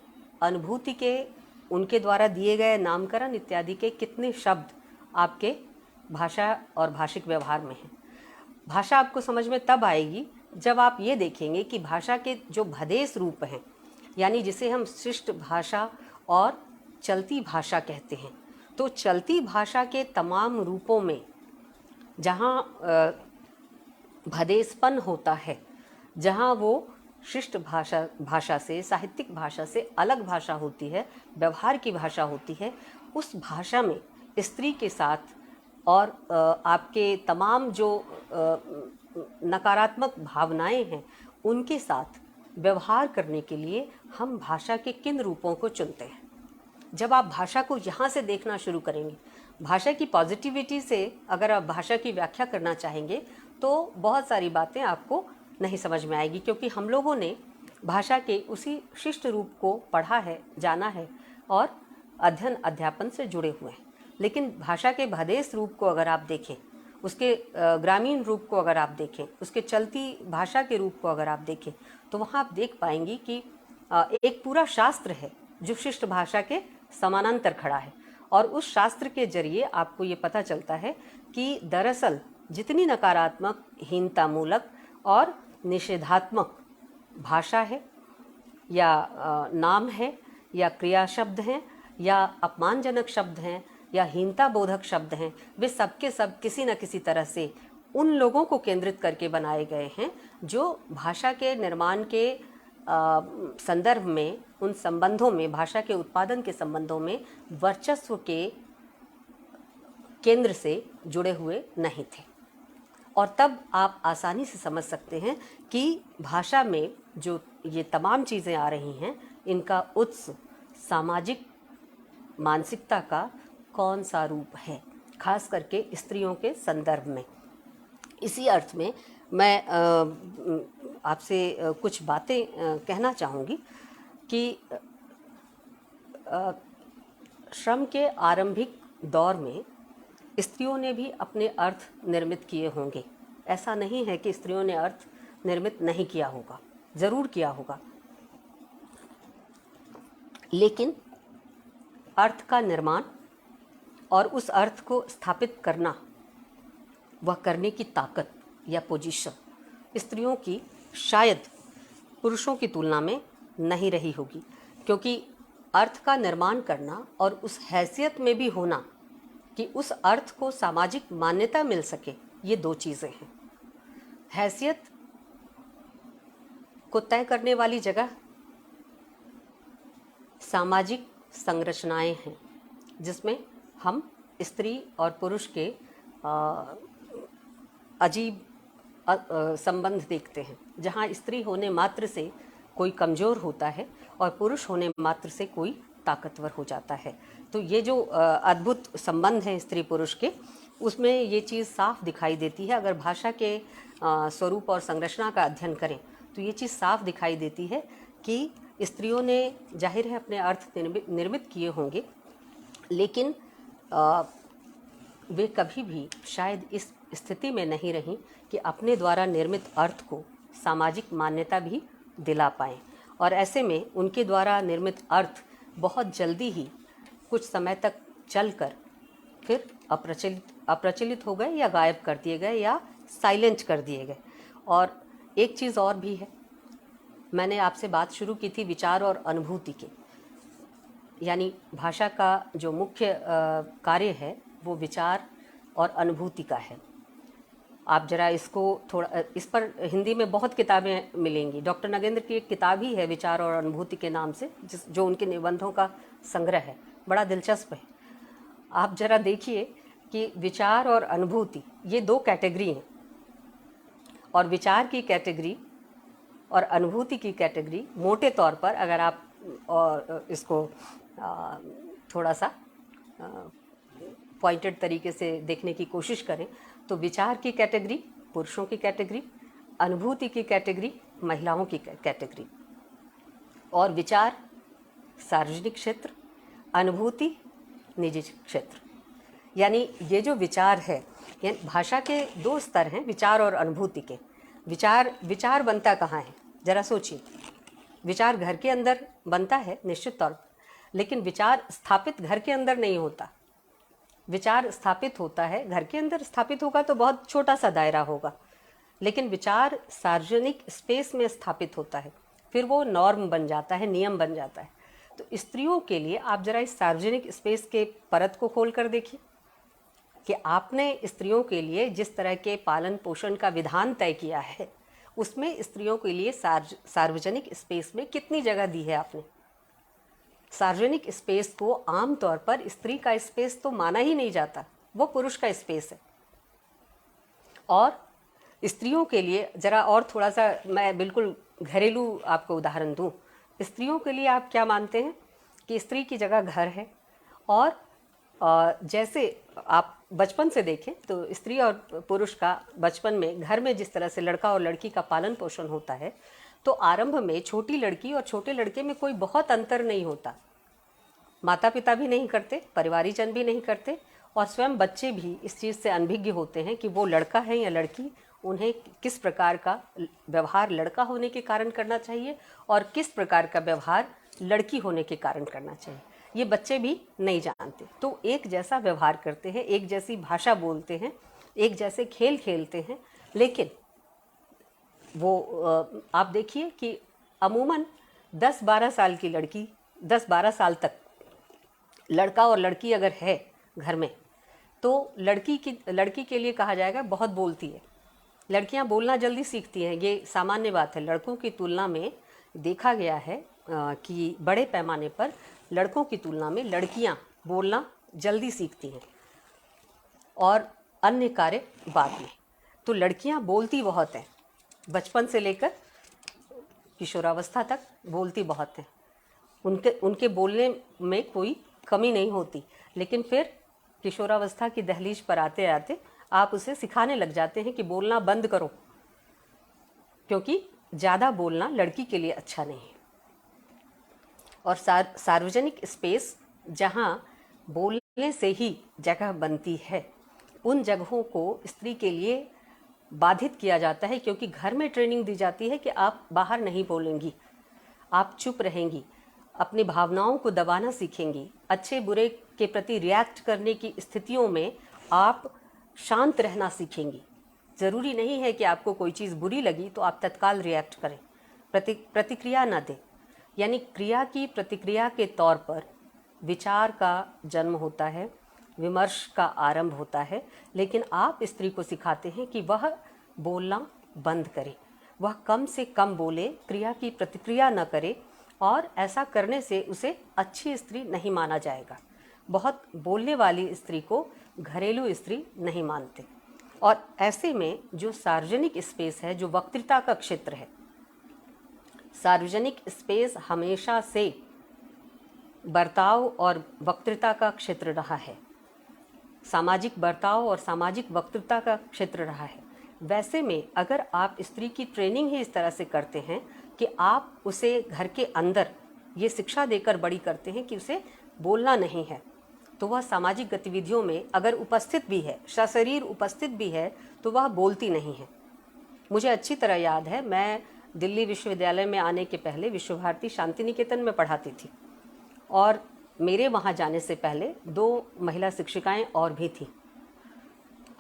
अनुभूति के, उनके द्वारा दिए गए नामकरण इत्यादि के कितने शब्द आपके भाषा और भाषिक व्यवहार में हैं। भाषा आपको समझ में तब आएगी जब आप ये देखेंगे कि भाषा के जो भदेश रूप हैं, यानी जिसे हम शिष्ट भाषा और चलती भाषा कहते हैं, तो चलती भाषा के तमाम रूपों में जहाँ भदेशपन होता है, जहाँ वो शिष्ट भाषा से, साहित्यिक भाषा से अलग भाषा होती है, व्यवहार की भाषा होती है, उस भाषा में स्त्री के साथ और आपके तमाम जो नकारात्मक भावनाएं हैं, उनके साथ व्यवहार करने के लिए हम भाषा के किन रूपों को चुनते हैं। जब आप भाषा को यहाँ से देखना शुरू करेंगे, भाषा की पॉजिटिविटी से अगर आप भाषा की व्याख्या करना चाहेंगे, तो बहुत सारी बातें आपको नहीं समझ में आएगी, क्योंकि हम लोगों ने भाषा के उसी शिष्ट रूप को पढ़ा है, जाना है और अध्ययन अध्यापन से जुड़े हुए हैं। लेकिन भाषा के भदेश रूप को अगर आप देखें, उसके ग्रामीण रूप को अगर आप देखें, उसके चलती भाषा के रूप को अगर आप देखें, तो वहाँ आप देख पाएंगी कि एक पूरा शास्त्र है जो शिष्ट भाषा के समानांतर खड़ा है। और उस शास्त्र के जरिए आपको ये पता चलता है कि दरअसल जितनी नकारात्मक, हीनतामूलक और निषेधात्मक भाषा है या नाम है या क्रिया शब्द हैं या अपमानजनक शब्द हैं या हीनता बोधक शब्द हैं, वे सबके सब किसी न किसी तरह से उन लोगों को केंद्रित करके बनाए गए हैं जो भाषा के निर्माण के संदर्भ में, उन संबंधों में, भाषा के उत्पादन के संबंधों में वर्चस्व के केंद्र से जुड़े हुए नहीं थे। और तब आप आसानी से समझ सकते हैं कि भाषा में जो ये तमाम चीज़ें आ रही हैं, इनका उत्स सामाजिक मानसिकता का कौन सा रूप है, खास करके स्त्रियों के संदर्भ में। इसी अर्थ में मैं आपसे कुछ बातें कहना चाहूँगी कि श्रम के आरंभिक दौर में स्त्रियों ने भी अपने अर्थ निर्मित किए होंगे। ऐसा नहीं है कि स्त्रियों ने अर्थ निर्मित नहीं किया होगा, ज़रूर किया होगा, लेकिन अर्थ का निर्माण और उस अर्थ को स्थापित करना, वह करने की ताकत या पोजीशन स्त्रियों की शायद पुरुषों की तुलना में नहीं रही होगी, क्योंकि अर्थ का निर्माण करना और उस हैसियत में भी होना कि उस अर्थ को सामाजिक मान्यता मिल सके, ये दो चीज़ें हैं। हैसियत को तय करने वाली जगह सामाजिक संरचनाएं हैं, जिसमें हम स्त्री और पुरुष के अजीब संबंध देखते हैं, जहाँ स्त्री होने मात्र से कोई कमज़ोर होता है और पुरुष होने मात्र से कोई ताकतवर हो जाता है। तो ये जो अद्भुत संबंध हैं स्त्री पुरुष के, उसमें ये चीज़ साफ दिखाई देती है। अगर भाषा के स्वरूप और संरचना का अध्ययन करें तो ये चीज़ साफ दिखाई देती है कि स्त्रियों ने जाहिर है अपने अर्थ निर्मित किए होंगे, लेकिन वे कभी भी शायद इस स्थिति में नहीं रहीं कि अपने द्वारा निर्मित अर्थ को सामाजिक मान्यता भी दिला पाएँ। और ऐसे में उनके द्वारा निर्मित अर्थ बहुत जल्दी ही कुछ समय तक चलकर फिर अप्रचलित हो गए या गायब कर दिए गए या साइलेंट कर दिए गए। और एक चीज़ और भी है, मैंने आपसे बात शुरू की थी विचार और अनुभूति की, यानी भाषा का जो मुख्य कार्य है वो विचार और अनुभूति का है। आप जरा इसको थोड़ा, इस पर हिंदी में बहुत किताबें मिलेंगी। डॉक्टर नगेंद्र की एक किताब ही है विचार और अनुभूति के नाम से, जो उनके निबंधों का संग्रह है, बड़ा दिलचस्प है। आप जरा देखिए कि विचार और अनुभूति ये दो कैटेगरी हैं, और विचार की कैटेगरी और अनुभूति की कैटेगरी मोटे तौर पर अगर आप और इसको थोड़ा सा पॉइंटेड तरीके से देखने की कोशिश करें तो विचार की कैटेगरी पुरुषों की कैटेगरी, अनुभूति की कैटेगरी महिलाओं की कैटेगरी। और विचार सार्वजनिक क्षेत्र, अनुभूति निजी क्षेत्र। यानी ये जो विचार है, यानी भाषा के दो स्तर हैं विचार और अनुभूति के। विचार बनता कहाँ है, जरा सोचिए। विचार घर के अंदर बनता है निश्चित तौर पर, लेकिन विचार स्थापित घर के अंदर नहीं होता। विचार स्थापित होता है घर के अंदर, स्थापित होगा तो बहुत छोटा सा दायरा होगा, लेकिन विचार सार्वजनिक स्पेस में स्थापित होता है, फिर वो नॉर्म बन जाता है, नियम बन जाता है। तो स्त्रियों के लिए आप जरा इस सार्वजनिक स्पेस के परत को खोल कर देखिए कि आपने स्त्रियों के लिए जिस तरह के पालन पोषण का विधान तय किया है, उसमें स्त्रियों के लिए सार्वजनिक स्पेस में कितनी जगह दी है आपने। सार्वजनिक स्पेस को आमतौर पर स्त्री का स्पेस तो माना ही नहीं जाता, वो पुरुष का स्पेस है। और स्त्रियों के लिए जरा और थोड़ा सा मैं बिल्कुल घरेलू आपको उदाहरण दूं, स्त्रियों के लिए आप क्या मानते हैं कि स्त्री की जगह घर है, और जैसे आप बचपन से देखें तो स्त्री और पुरुष का बचपन में घर में जिस तरह से लड़का और लड़की का पालन पोषण होता है, तो आरंभ में छोटी लड़की और छोटे लड़के में कोई बहुत अंतर नहीं होता। माता पिता भी नहीं करते, परिवारीजन भी नहीं करते, और स्वयं बच्चे भी इस चीज़ से अनभिज्ञ होते हैं कि वो लड़का है या लड़की, उन्हें किस प्रकार का व्यवहार लड़का होने के कारण करना चाहिए और किस प्रकार का व्यवहार लड़की होने के कारण करना चाहिए, ये बच्चे भी नहीं जानते। तो एक जैसा व्यवहार करते हैं, एक जैसी भाषा बोलते हैं, एक जैसे खेल खेलते हैं, लेकिन वो आप देखिए कि अमूमन 10-12 साल की लड़की, 10-12 साल तक लड़का और लड़की अगर है घर में, तो लड़की के लिए कहा जाएगा बहुत बोलती है। लड़कियां बोलना जल्दी सीखती हैं, ये सामान्य बात है। लड़कों की तुलना में देखा गया है कि बड़े पैमाने पर लड़कों की तुलना में लड़कियां बोलना जल्दी सीखती हैं और अन्य कार्य बाद में। तो लड़कियां बोलती बहुत हैं, बचपन से लेकर किशोरावस्था तक बोलती बहुत हैं, उनके बोलने में कोई कमी नहीं होती। लेकिन फिर किशोरावस्था की दहलीज पर आते आते आप उसे सिखाने लग जाते हैं कि बोलना बंद करो, क्योंकि ज़्यादा बोलना लड़की के लिए अच्छा नहीं है। और सार्वजनिक स्पेस जहाँ बोलने से ही जगह बनती है, उन जगहों को स्त्री के लिए बाधित किया जाता है, क्योंकि घर में ट्रेनिंग दी जाती है कि आप बाहर नहीं बोलेंगी, आप चुप रहेंगी, अपनी भावनाओं को दबाना सीखेंगी, अच्छे बुरे के प्रति रिएक्ट करने की स्थितियों में आप शांत रहना सीखेंगी। ज़रूरी नहीं है कि आपको कोई चीज़ बुरी लगी तो आप तत्काल रिएक्ट करें, प्रतिक्रिया न दें। यानी क्रिया की प्रतिक्रिया के तौर पर विचार का जन्म होता है, विमर्श का आरंभ होता है, लेकिन आप स्त्री को सिखाते हैं कि वह बोलना बंद करे, वह कम से कम बोले, क्रिया की प्रतिक्रिया न करे, और ऐसा करने से उसे अच्छी स्त्री नहीं माना जाएगा। बहुत बोलने वाली स्त्री को घरेलू स्त्री नहीं मानते। और ऐसे में जो सार्वजनिक स्पेस है, जो वक्तृता का क्षेत्र है, सार्वजनिक स्पेस हमेशा से बर्ताव और वक्तृता का क्षेत्र रहा है, सामाजिक बर्ताव और सामाजिक वक्तृता का क्षेत्र रहा है। वैसे में अगर आप स्त्री की ट्रेनिंग ही इस तरह से करते हैं कि आप उसे घर के अंदर ये शिक्षा देकर बड़ी करते हैं कि उसे बोलना नहीं है, तो वह सामाजिक गतिविधियों में अगर उपस्थित भी है, सशरीर उपस्थित भी है, तो वह बोलती नहीं है। मुझे अच्छी तरह याद है, मैं दिल्ली विश्वविद्यालय में आने के पहले विश्व भारती शांति निकेतन में पढ़ाती थी, और मेरे वहाँ जाने से पहले 2 महिला शिक्षिकाएं और भी थीं।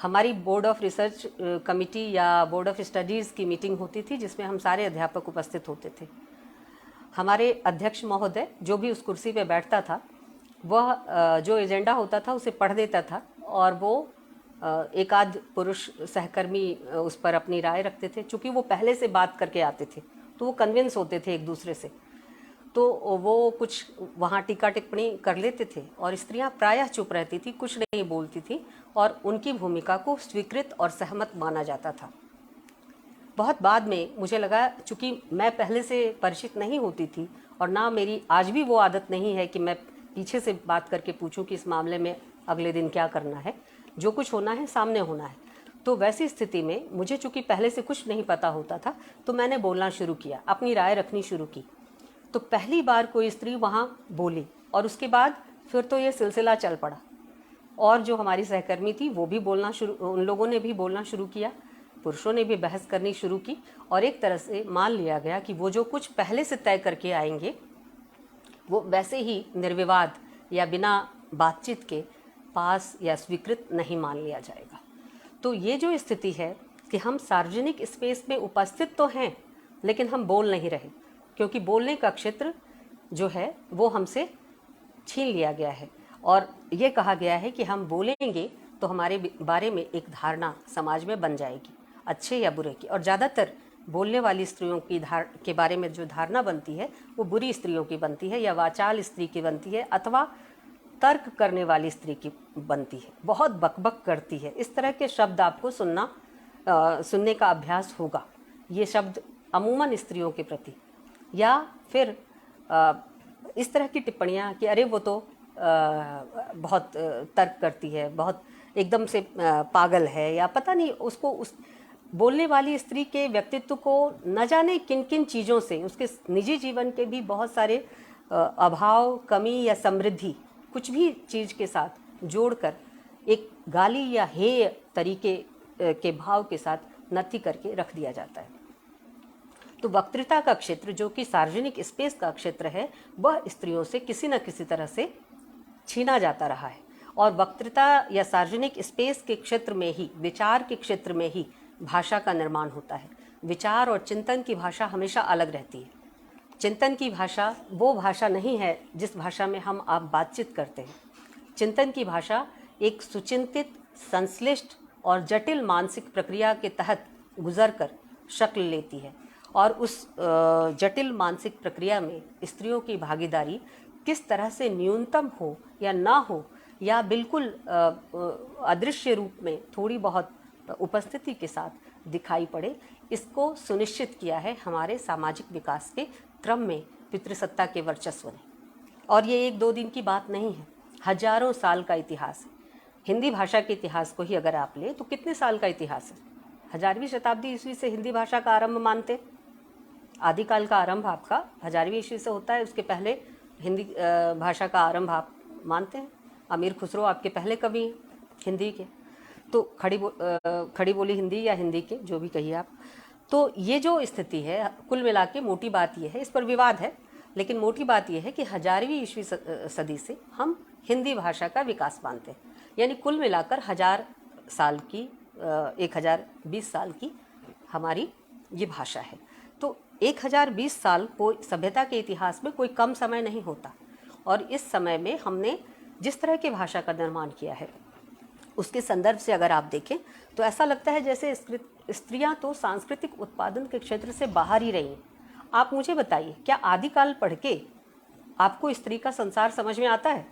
हमारी बोर्ड ऑफ रिसर्च कमेटी या बोर्ड ऑफ स्टडीज़ की मीटिंग होती थी, जिसमें हम सारे अध्यापक उपस्थित होते थे। हमारे अध्यक्ष महोदय जो भी उस कुर्सी पे बैठता था, वह जो एजेंडा होता था उसे पढ़ देता था, और वो एक आध पुरुष सहकर्मी उस पर अपनी राय रखते थे। चूँकि वो पहले से बात करके आते थे, तो वो कन्विंस होते थे एक दूसरे से, तो वो कुछ वहाँ टीका टिप्पणी कर लेते थे, और स्त्रियां प्रायः चुप रहती थी, कुछ नहीं बोलती थी, और उनकी भूमिका को स्वीकृत और सहमत माना जाता था। बहुत बाद में मुझे लगा, चूँकि मैं पहले से परिचित नहीं होती थी, और ना मेरी आज भी वो आदत नहीं है कि मैं पीछे से बात करके पूछूं कि इस मामले में अगले दिन क्या करना है, जो कुछ होना है सामने होना है। तो वैसी स्थिति में मुझे चूँकि पहले से कुछ नहीं पता होता था, तो मैंने बोलना शुरू किया, अपनी राय रखनी शुरू की। तो पहली बार कोई स्त्री वहाँ बोली, और उसके बाद फिर तो ये सिलसिला चल पड़ा, और जो हमारी सहकर्मी थी वो भी बोलना शुरू, उन लोगों ने भी बोलना शुरू किया, पुरुषों ने भी बहस करनी शुरू की, और एक तरह से मान लिया गया कि वो जो कुछ पहले से तय करके आएंगे वो वैसे ही निर्विवाद या बिना बातचीत के पास या स्वीकृत नहीं मान लिया जाएगा। तो ये जो स्थिति है कि हम सार्वजनिक स्पेस में उपस्थित तो हैं, लेकिन हम बोल नहीं रहे, क्योंकि बोलने का क्षेत्र जो है वो हमसे छीन लिया गया है, और ये कहा गया है कि हम बोलेंगे तो हमारे बारे में एक धारणा समाज में बन जाएगी, अच्छे या बुरे की। और ज़्यादातर बोलने वाली स्त्रियों की के बारे में जो धारणा बनती है वो बुरी स्त्रियों की बनती है, या वाचाल स्त्री की बनती है, अथवा तर्क करने वाली स्त्री की बनती है, बहुत बकबक करती है। इस तरह के शब्द आपको सुनने का अभ्यास होगा, ये शब्द अमूमन स्त्रियों के प्रति। या फिर इस तरह की टिप्पणियाँ कि अरे वो तो बहुत तर्क करती है, बहुत एकदम से पागल है, या पता नहीं उसको उस बोलने वाली स्त्री के व्यक्तित्व को न जाने किन किन चीज़ों से, उसके निजी जीवन के भी बहुत सारे अभाव, कमी या समृद्धि कुछ भी चीज़ के साथ जोड़कर एक गाली या हेय तरीके के भाव के साथ नत्थी करके रख दिया जाता है। तो वक्तृता का क्षेत्र, जो कि सार्वजनिक स्पेस का क्षेत्र है, वह स्त्रियों से किसी न किसी तरह से छीना जाता रहा है। और वक्तृता या सार्वजनिक स्पेस के क्षेत्र में ही, विचार के क्षेत्र में ही भाषा का निर्माण होता है। विचार और चिंतन की भाषा हमेशा अलग रहती है। चिंतन की भाषा वो भाषा नहीं है जिस भाषा में हम आप बातचीत करते हैं। चिंतन की भाषा एक सुचिंतित, संश्लिष्ट और जटिल मानसिक प्रक्रिया के तहत गुजर कर शक्ल लेती है। और उस जटिल मानसिक प्रक्रिया में स्त्रियों की भागीदारी किस तरह से न्यूनतम हो या ना हो, या बिल्कुल अदृश्य रूप में थोड़ी बहुत उपस्थिति के साथ दिखाई पड़े, इसको सुनिश्चित किया है हमारे सामाजिक विकास के क्रम में पितृसत्ता के वर्चस्व ने। और ये एक दो दिन की बात नहीं है, हजारों साल का इतिहास है। हिंदी भाषा के इतिहास को ही अगर आप लें तो कितने साल का इतिहास है? 11वीं शताब्दी ईस्वी से हिंदी भाषा का आरंभ मानते। आदिकाल का आरंभ आपका 1000वीं ईस्वी से होता है, उसके पहले हिंदी भाषा का आरंभ आप मानते हैं। अमीर खुसरो आपके पहले कवि हैं हिंदी के। तो खड़ी बोली हिंदी या हिंदी के, जो भी कहिए आप। तो ये जो स्थिति है, कुल मिला के मोटी बात ये है, इस पर विवाद है, लेकिन मोटी बात ये है कि 1000वीं ईस्वी सदी से हम हिंदी भाषा का विकास मानते हैं। यानी कुल मिलाकर 1000 साल की 1020 साल की हमारी ये भाषा है। तो 1020 साल कोई सभ्यता के इतिहास में कोई कम समय नहीं होता। और इस समय में हमने जिस तरह की भाषा का निर्माण किया है, उसके संदर्भ से अगर आप देखें तो ऐसा लगता है जैसे स्त्रियां तो सांस्कृतिक उत्पादन के क्षेत्र से बाहर ही रही हैं। आप मुझे बताइए, क्या आदिकाल पढ़ के आपको स्त्री का संसार समझ में आता है?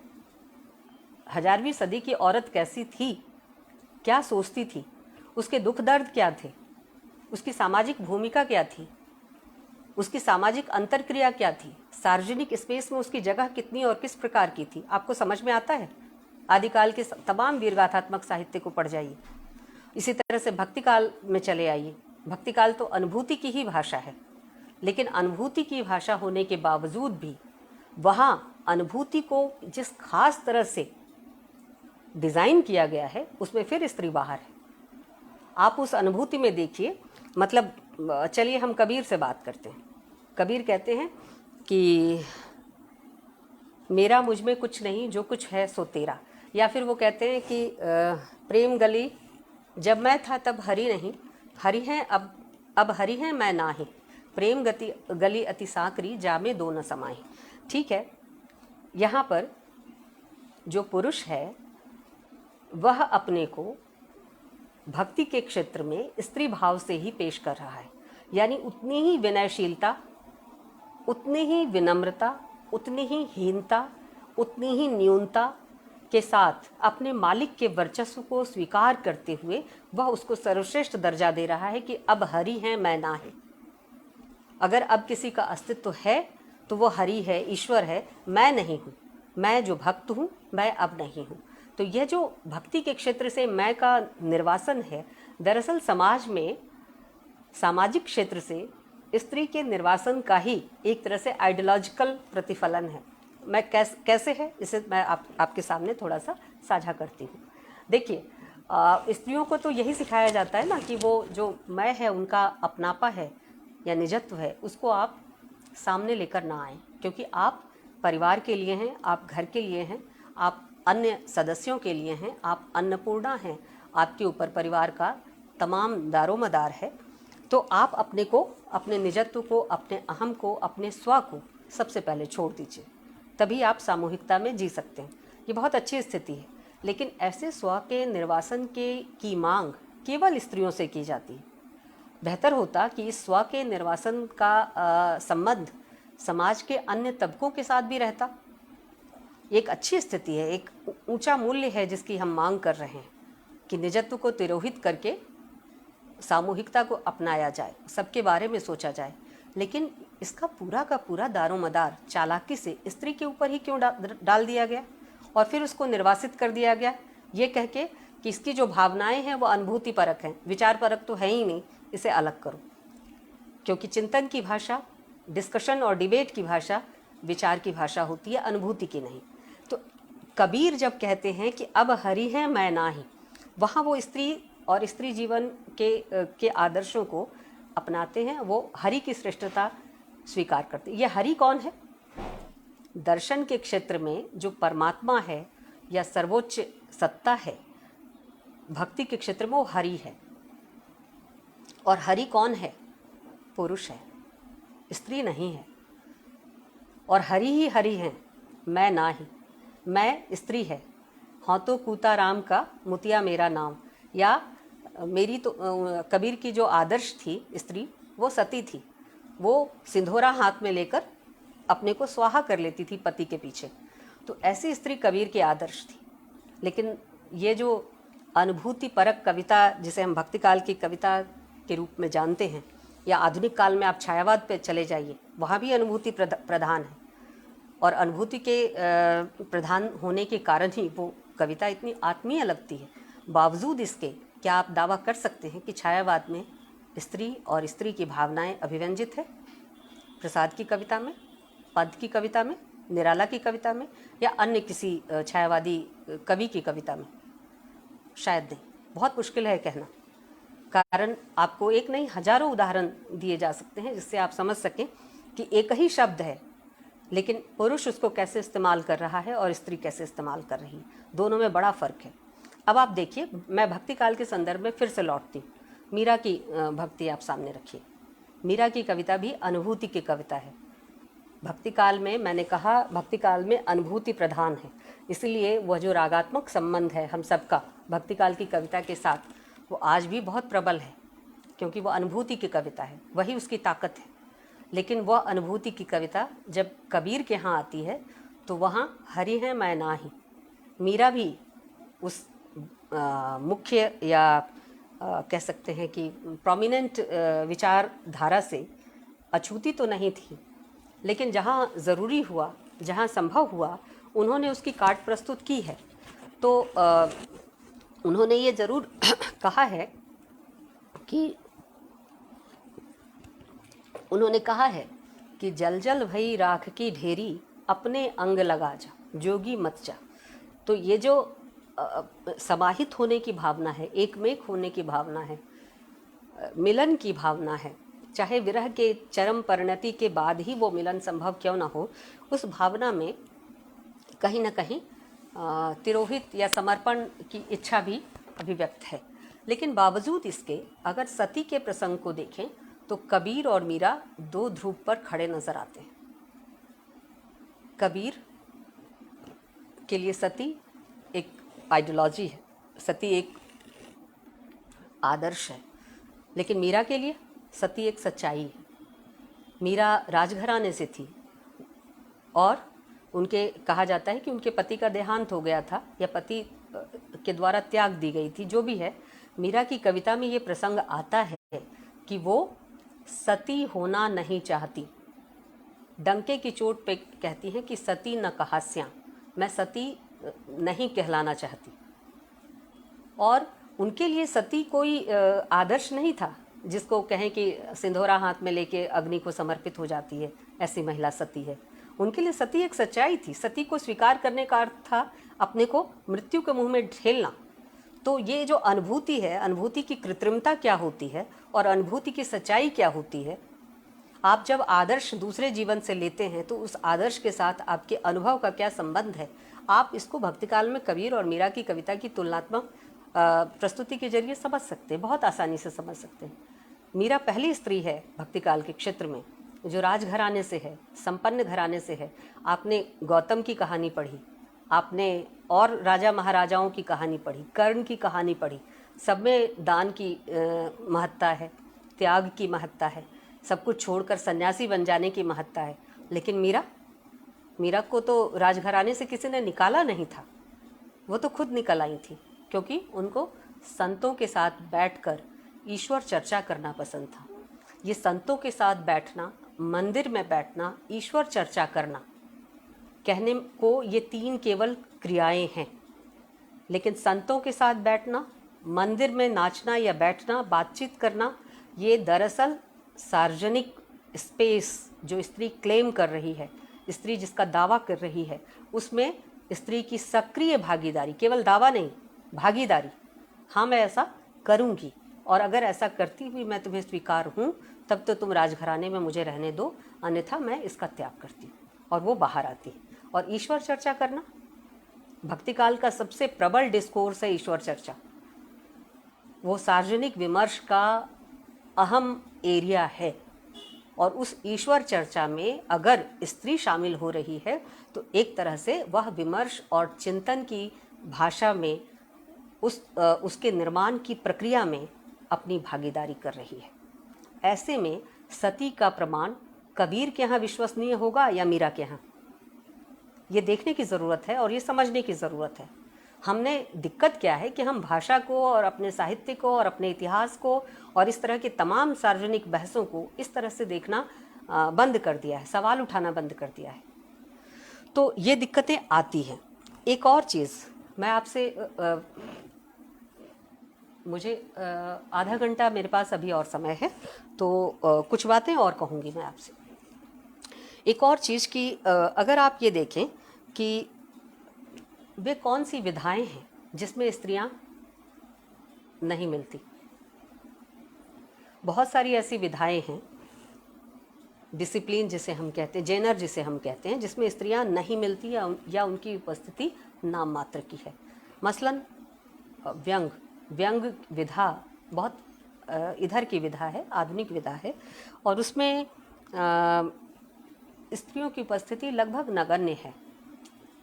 1000वीं सदी की औरत कैसी थी, क्या सोचती थी, उसके दुख दर्द क्या थे, उसकी सामाजिक भूमिका क्या थी, उसकी सामाजिक अंतरक्रिया क्या थी, सार्वजनिक स्पेस में उसकी जगह कितनी और किस प्रकार की थी, आपको समझ में आता है? आदिकाल के तमाम वीरगाथात्मक साहित्य को पढ़ जाइए। इसी तरह से भक्ति काल में चले आइए। भक्ति काल तो अनुभूति की ही भाषा है, लेकिन अनुभूति की भाषा होने के बावजूद भी वहाँ अनुभूति को जिस खास तरह से डिज़ाइन किया गया है, उसमें फिर स्त्री बाहर है। आप उस अनुभूति में देखिए, मतलब चलिए हम कबीर से बात करते हैं। कबीर कहते हैं कि मेरा मुझ में कुछ नहीं, जो कुछ है सो तेरा। या फिर वो कहते हैं कि प्रेम गली जब मैं था तब हरी नहीं, हरी हैं अब हरी हैं मैं ना ही, प्रेम गली अति साकरी जामे दो न समाई। ठीक है, यहाँ पर जो पुरुष है वह अपने को भक्ति के क्षेत्र में स्त्री भाव से ही पेश कर रहा है। यानी उतनी ही विनयशीलता, उतनी ही विनम्रता, उतनी ही हीनता, उतनी ही न्यूनता के साथ अपने मालिक के वर्चस्व को स्वीकार करते हुए वह उसको सर्वश्रेष्ठ दर्जा दे रहा है कि अब हरि है मैं ना है। अगर अब किसी का अस्तित्व है तो वो हरि है, ईश्वर है, मैं नहीं हूँ। मैं जो भक्त हूँ मैं अब नहीं हूँ। तो यह जो भक्ति के क्षेत्र से मैं का निर्वासन है, दरअसल समाज में सामाजिक क्षेत्र से स्त्री के निर्वासन का ही एक तरह से आइडियोलॉजिकल प्रतिफलन है। मैं कैसे है इसे मैं आपके सामने थोड़ा सा साझा करती हूँ। देखिए, स्त्रियों को तो यही सिखाया जाता है ना कि वो जो मैं है, उनका अपनापा है या निजत्व है, उसको आप सामने लेकर ना आएँ, क्योंकि आप परिवार के लिए हैं, आप घर के लिए हैं, आप अन्य सदस्यों के लिए हैं, आप अन्नपूर्णा हैं, आपके ऊपर परिवार का तमाम दारोमदार है। तो आप अपने को, अपने निजत्व को, अपने अहम को, अपने स्व को सबसे पहले छोड़ दीजिए, तभी आप सामूहिकता में जी सकते हैं। ये बहुत अच्छी स्थिति है। लेकिन ऐसे स्व के निर्वासन की मांग केवल स्त्रियों से की जाती है। बेहतर होता कि इस स्व के निर्वासन का संबंध समाज के अन्य तबकों के साथ भी रहता। एक अच्छी स्थिति है, एक ऊंचा मूल्य है जिसकी हम मांग कर रहे हैं कि निजत्व को तिरोहित करके सामूहिकता को अपनाया जाए, सबके बारे में सोचा जाए। लेकिन इसका पूरा का पूरा दारोमदार चालाकी से स्त्री के ऊपर ही क्यों डाल दिया गया और फिर उसको निर्वासित कर दिया गया, ये कह के कि इसकी जो भावनाएं हैं वो अनुभूति परक हैं, विचार परक तो है ही नहीं, इसे अलग करो। क्योंकि चिंतन की भाषा, डिस्कशन और डिबेट की भाषा विचार की भाषा होती है, अनुभूति की नहीं। तो कबीर जब कहते हैं कि अब हरि है मैं नाही, वहाँ वो स्त्री और स्त्री जीवन के आदर्शों को अपनाते हैं, वो हरि की श्रेष्ठता स्वीकार करते हैं। ये हरि कौन है? दर्शन के क्षेत्र में जो परमात्मा है या सर्वोच्च सत्ता है, भक्ति के क्षेत्र में वो हरि है। और हरि कौन है? पुरुष है, स्त्री नहीं है। और हरि ही हरि हैं, मैं ना ही। मैं स्त्री है, हाँ तो कूता राम का मुतिया मेरा नाम। या मेरी तो कबीर की जो आदर्श थी स्त्री, वो सती थी। वो सिंधोरा हाथ में लेकर अपने को स्वाहा कर लेती थी पति के पीछे। तो ऐसी स्त्री कबीर की आदर्श थी। लेकिन ये जो अनुभूति परक कविता जिसे हम भक्तिकाल की कविता के रूप में जानते हैं, या आधुनिक काल में आप छायावाद पे चले जाइए, वहाँ भी अनुभूति प्रधान है। और अनुभूति के प्रधान होने के कारण ही वो कविता इतनी आत्मीय लगती है। बावजूद इसके क्या आप दावा कर सकते हैं कि छायावाद में स्त्री और स्त्री की भावनाएं अभिव्यंजित है? प्रसाद की कविता में, पद की कविता में, निराला की कविता में, या अन्य किसी छायावादी कवि की कविता में? शायद नहीं। बहुत मुश्किल है कहना। कारण आपको एक नहीं हजारों उदाहरण दिए जा सकते हैं जिससे आप समझ सकें कि एक ही शब्द है, लेकिन पुरुष उसको कैसे इस्तेमाल कर रहा है और स्त्री कैसे इस्तेमाल कर रही है। दोनों में बड़ा फ़र्क है। अब आप देखिए, मैं भक्ति काल के संदर्भ में फिर से लौटती हूँ। मीरा की भक्ति आप सामने रखिए। मीरा की कविता भी अनुभूति की कविता है। भक्ति काल में, मैंने कहा भक्ति काल में अनुभूति प्रधान है, इसलिए वह जो रागात्मक संबंध है हम सबका भक्ति काल की कविता के साथ, वो आज भी बहुत प्रबल है, क्योंकि वह अनुभूति की कविता है, वही उसकी ताकत है। लेकिन वह अनुभूति की कविता जब कबीर के यहाँ आती है तो वहाँ हरि है मैं ना ही। मीरा भी उस मुख्य या कह सकते हैं कि प्रोमिनेंट विचारधारा से अछूती तो नहीं थी, लेकिन जहाँ ज़रूरी हुआ, जहाँ संभव हुआ, उन्होंने उसकी काट प्रस्तुत की है। तो उन्होंने ये ज़रूर कहा है कि जल जल भई राख की ढेरी, अपने अंग लगा जा जोगी मत जा। तो ये जो समाहित होने की भावना है, एकमेक होने की भावना है, मिलन की भावना है, चाहे विरह के चरम परिणति के बाद ही वो मिलन संभव क्यों ना हो, उस भावना में कहीं ना कहीं तिरोहित या समर्पण की इच्छा भी अभिव्यक्त है। लेकिन बावजूद इसके अगर सती के प्रसंग को देखें तो कबीर और मीरा दो ध्रुव पर खड़े नजर आते हैं। कबीर के लिए सती एक आइडियोलॉजी है, सती एक आदर्श है, लेकिन मीरा के लिए सती एक सच्चाई है। मीरा राजघराने से थी और उनके कहा जाता है कि उनके पति का देहांत हो गया था या पति के द्वारा त्याग दी गई थी। जो भी है, मीरा की कविता में ये प्रसंग आता है कि वो सती होना नहीं चाहती। डंके की चोट पे कहती हैं कि सती न कहास्यां, मैं सती नहीं कहलाना चाहती। और उनके लिए सती कोई आदर्श नहीं था जिसको कहें कि सिंधोरा हाथ में लेके अग्नि को समर्पित हो जाती है, ऐसी महिला सती है। उनके लिए सती एक सच्चाई थी। सती को स्वीकार करने का अर्थ था अपने को मृत्यु के मुंह में ढेलना। तो ये जो अनुभूति है, अनुभूति की कृत्रिमता क्या होती है और अनुभूति की सच्चाई क्या होती है, आप जब आदर्श दूसरे जीवन से लेते हैं तो उस आदर्श के साथ आपके अनुभव का क्या संबंध है, आप इसको भक्तिकाल में कबीर और मीरा की कविता की तुलनात्मक प्रस्तुति के जरिए समझ सकते हैं, बहुत आसानी से समझ सकते हैं। मीरा पहली स्त्री है भक्तिकाल के क्षेत्र में जो राजघराने से है, संपन्न घराने से है। आपने गौतम की कहानी पढ़ी, आपने और राजा महाराजाओं की कहानी पढ़ी, कर्ण की कहानी पढ़ी, सब में दान की महत्ता है, त्याग की महत्ता है, सब कुछ छोड़कर सन्यासी बन जाने की महत्ता है। लेकिन मीरा को तो राजघराने से किसी ने निकाला नहीं था, वो तो खुद निकल आई थी, क्योंकि उनको संतों के साथ बैठकर ईश्वर चर्चा करना पसंद था। ये संतों के साथ बैठना, मंदिर में बैठना, ईश्वर चर्चा करना, कहने को ये तीन केवल क्रियाएं हैं। लेकिन संतों के साथ बैठना, मंदिर में नाचना या बैठना, बातचीत करना, ये दरअसल सार्वजनिक स्पेस जो स्त्री क्लेम कर रही है, स्त्री जिसका दावा कर रही है उसमें स्त्री की सक्रिय भागीदारी, केवल दावा नहीं, भागीदारी, हाँ मैं ऐसा करूँगी और अगर ऐसा करती हुई मैं तुम्हें स्वीकार हूँ तब तो तुम राजघराने में मुझे रहने दो, अन्यथा मैं इसका त्याग करती हूँ, और वो बाहर आती है। और ईश्वर चर्चा करना भक्ति काल का सबसे प्रबल डिस्कोर्स है ईश्वर चर्चा। वो सार्वजनिक विमर्श का अहम एरिया है और उस ईश्वर चर्चा में अगर स्त्री शामिल हो रही है तो एक तरह से वह विमर्श और चिंतन की भाषा में उसके निर्माण की प्रक्रिया में अपनी भागीदारी कर रही है। ऐसे में सती का प्रमाण कबीर के यहाँ विश्वसनीय होगा या मीरा के यहाँ, ये देखने की ज़रूरत है और ये समझने की ज़रूरत है। हमने दिक्कत क्या है कि हम भाषा को और अपने साहित्य को और अपने इतिहास को और इस तरह की तमाम सार्वजनिक बहसों को इस तरह से देखना बंद कर दिया है, सवाल उठाना बंद कर दिया है, तो ये दिक्कतें आती हैं। एक और चीज़ मैं आपसे मुझे आधा घंटा मेरे पास अभी और समय है तो कुछ बातें और कहूँगी मैं आपसे। एक और चीज़ कि अगर आप ये देखें कि वे कौन सी विधाएं हैं जिसमें स्त्रियां नहीं मिलती। बहुत सारी ऐसी विधाएं हैं, डिसिप्लिन जिसे हम कहते हैं, जेनर जिसे हम कहते हैं, जिसमें स्त्रियां नहीं मिलती या उनकी उपस्थिति नाम मात्र की है। मसलन व्यंग विधा बहुत इधर की विधा है, आधुनिक विधा है, और उसमें स्त्रियों की उपस्थिति लगभग नगण्य है।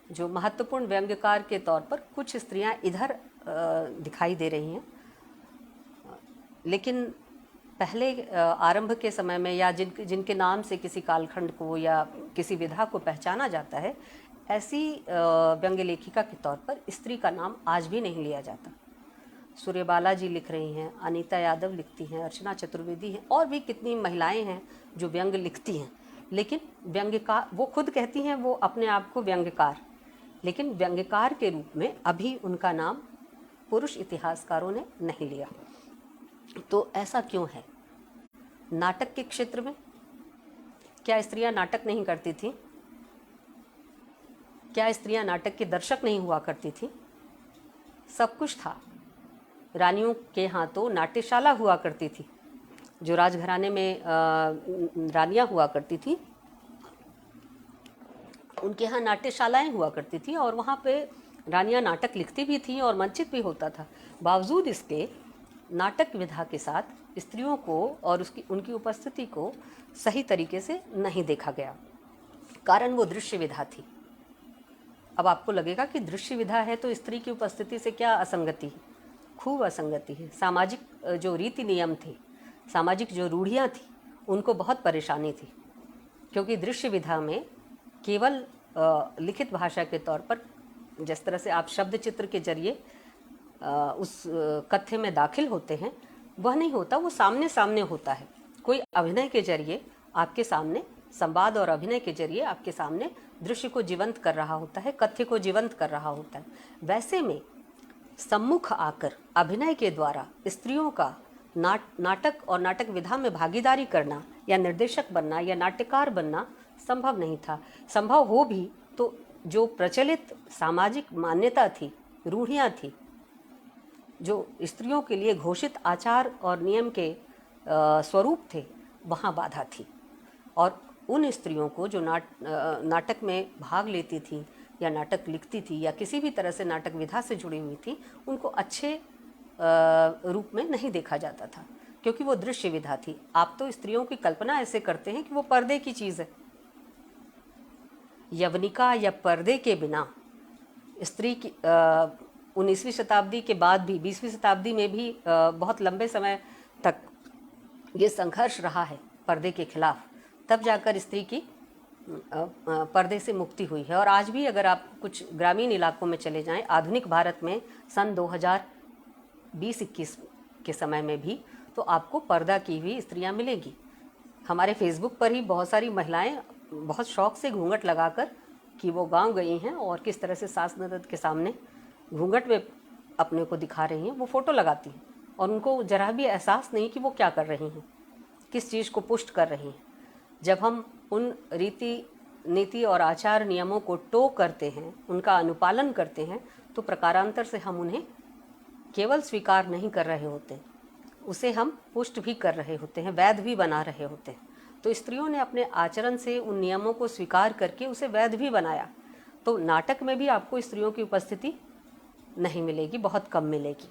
जो महत्वपूर्ण व्यंग्यकार के तौर पर कुछ स्त्रियां इधर दिखाई दे रही हैं, लेकिन पहले आरंभ के समय में या जिनके नाम से किसी कालखंड को या किसी विधा को पहचाना जाता है, ऐसी व्यंग्य लेखिका के तौर पर स्त्री का नाम आज भी नहीं लिया जाता। सूर्यबाला जी लिख रही हैं, अनीता यादव लिखती हैं, अर्चना चतुर्वेदी हैं, और भी कितनी महिलाएं हैं जो व्यंग्य लिखती हैं, लेकिन व्यंग्यकार, वो खुद कहती हैं वो अपने आप को व्यंग्यकार, लेकिन व्यंग्यकार के रूप में अभी उनका नाम पुरुष इतिहासकारों ने नहीं लिया। तो ऐसा क्यों है? नाटक के क्षेत्र में क्या स्त्रियां नाटक नहीं करती थीं? क्या स्त्रियां नाटक के दर्शक नहीं हुआ करती थीं? सब कुछ था। रानियों के यहाँ तो नाट्यशाला हुआ करती थी। जो राजघराने में रानियां हुआ करती थी उनके यहाँ नाट्यशालाएं हुआ करती थी और वहाँ पे रानियां नाटक लिखती भी थी और मंचित भी होता था। बावजूद इसके नाटक विधा के साथ स्त्रियों को और उनकी उपस्थिति को सही तरीके से नहीं देखा गया, कारण वो दृश्य विधा थी। अब आपको लगेगा कि दृश्य विधा है तो स्त्री की उपस्थिति से क्या असंगति है? खूब असंगति है। सामाजिक जो रीति नियम थे, सामाजिक जो रूढ़ियाँ थी, उनको बहुत परेशानी थी, क्योंकि दृश्य विधा में केवल लिखित भाषा के तौर पर जिस तरह से आप शब्द चित्र के जरिए उस कथ्य में दाखिल होते हैं, वह नहीं होता, वो सामने सामने होता है। कोई अभिनय के जरिए आपके सामने, संवाद और अभिनय के जरिए आपके सामने दृश्य को जीवंत कर रहा होता है, कथ्य को जीवंत कर रहा होता है। वैसे में सम्मुख आकर अभिनय के द्वारा स्त्रियों का नाटक और नाटक विधा में भागीदारी करना या निर्देशक बनना या नाट्यकार बनना संभव नहीं था। संभव हो भी तो जो प्रचलित सामाजिक मान्यता थी, रूढ़ियाँ थी, जो स्त्रियों के लिए घोषित आचार और नियम के स्वरूप थे, वहाँ बाधा थी। और उन स्त्रियों को जो नाटक में भाग लेती थी या नाटक लिखती थी या किसी भी तरह से नाटक विधा से जुड़ी हुई थी, उनको अच्छे रूप में नहीं देखा जाता था, क्योंकि वो दृश्य विधा थी। आप तो स्त्रियों की कल्पना ऐसे करते हैं कि वो पर्दे की चीज़ है। यवनिका या पर्दे के बिना स्त्री की 19वीं शताब्दी के बाद भी 20वीं शताब्दी में भी बहुत लंबे समय तक ये संघर्ष रहा है पर्दे के खिलाफ, तब जाकर स्त्री की पर्दे से मुक्ति हुई है। और आज भी अगर आप कुछ ग्रामीण इलाकों में चले जाएं, आधुनिक भारत में सन 2020-21 के समय में भी, तो आपको पर्दा की हुई स्त्रियां मिलेंगी। हमारे फेसबुक पर ही बहुत सारी महिलाएं बहुत शौक से घूंघट लगाकर कि वो गांव गई हैं और किस तरह से सास ननद के सामने घूंघट में अपने को दिखा रही हैं, वो फ़ोटो लगाती हैं और उनको जरा भी एहसास नहीं कि वो क्या कर रही हैं, किस चीज़ को पुष्ट कर रही हैं। जब हम उन रीति नीति और आचार नियमों को टो करते हैं, उनका अनुपालन करते हैं, तो प्रकारांतर से हम उन्हें केवल स्वीकार नहीं कर रहे होते, उसे हम पुष्ट भी कर रहे होते हैं, वैध भी बना रहे होते हैं। तो स्त्रियों ने अपने आचरण से उन नियमों को स्वीकार करके उसे वैध भी बनाया। तो नाटक में भी आपको स्त्रियों की उपस्थिति नहीं मिलेगी, बहुत कम मिलेगी।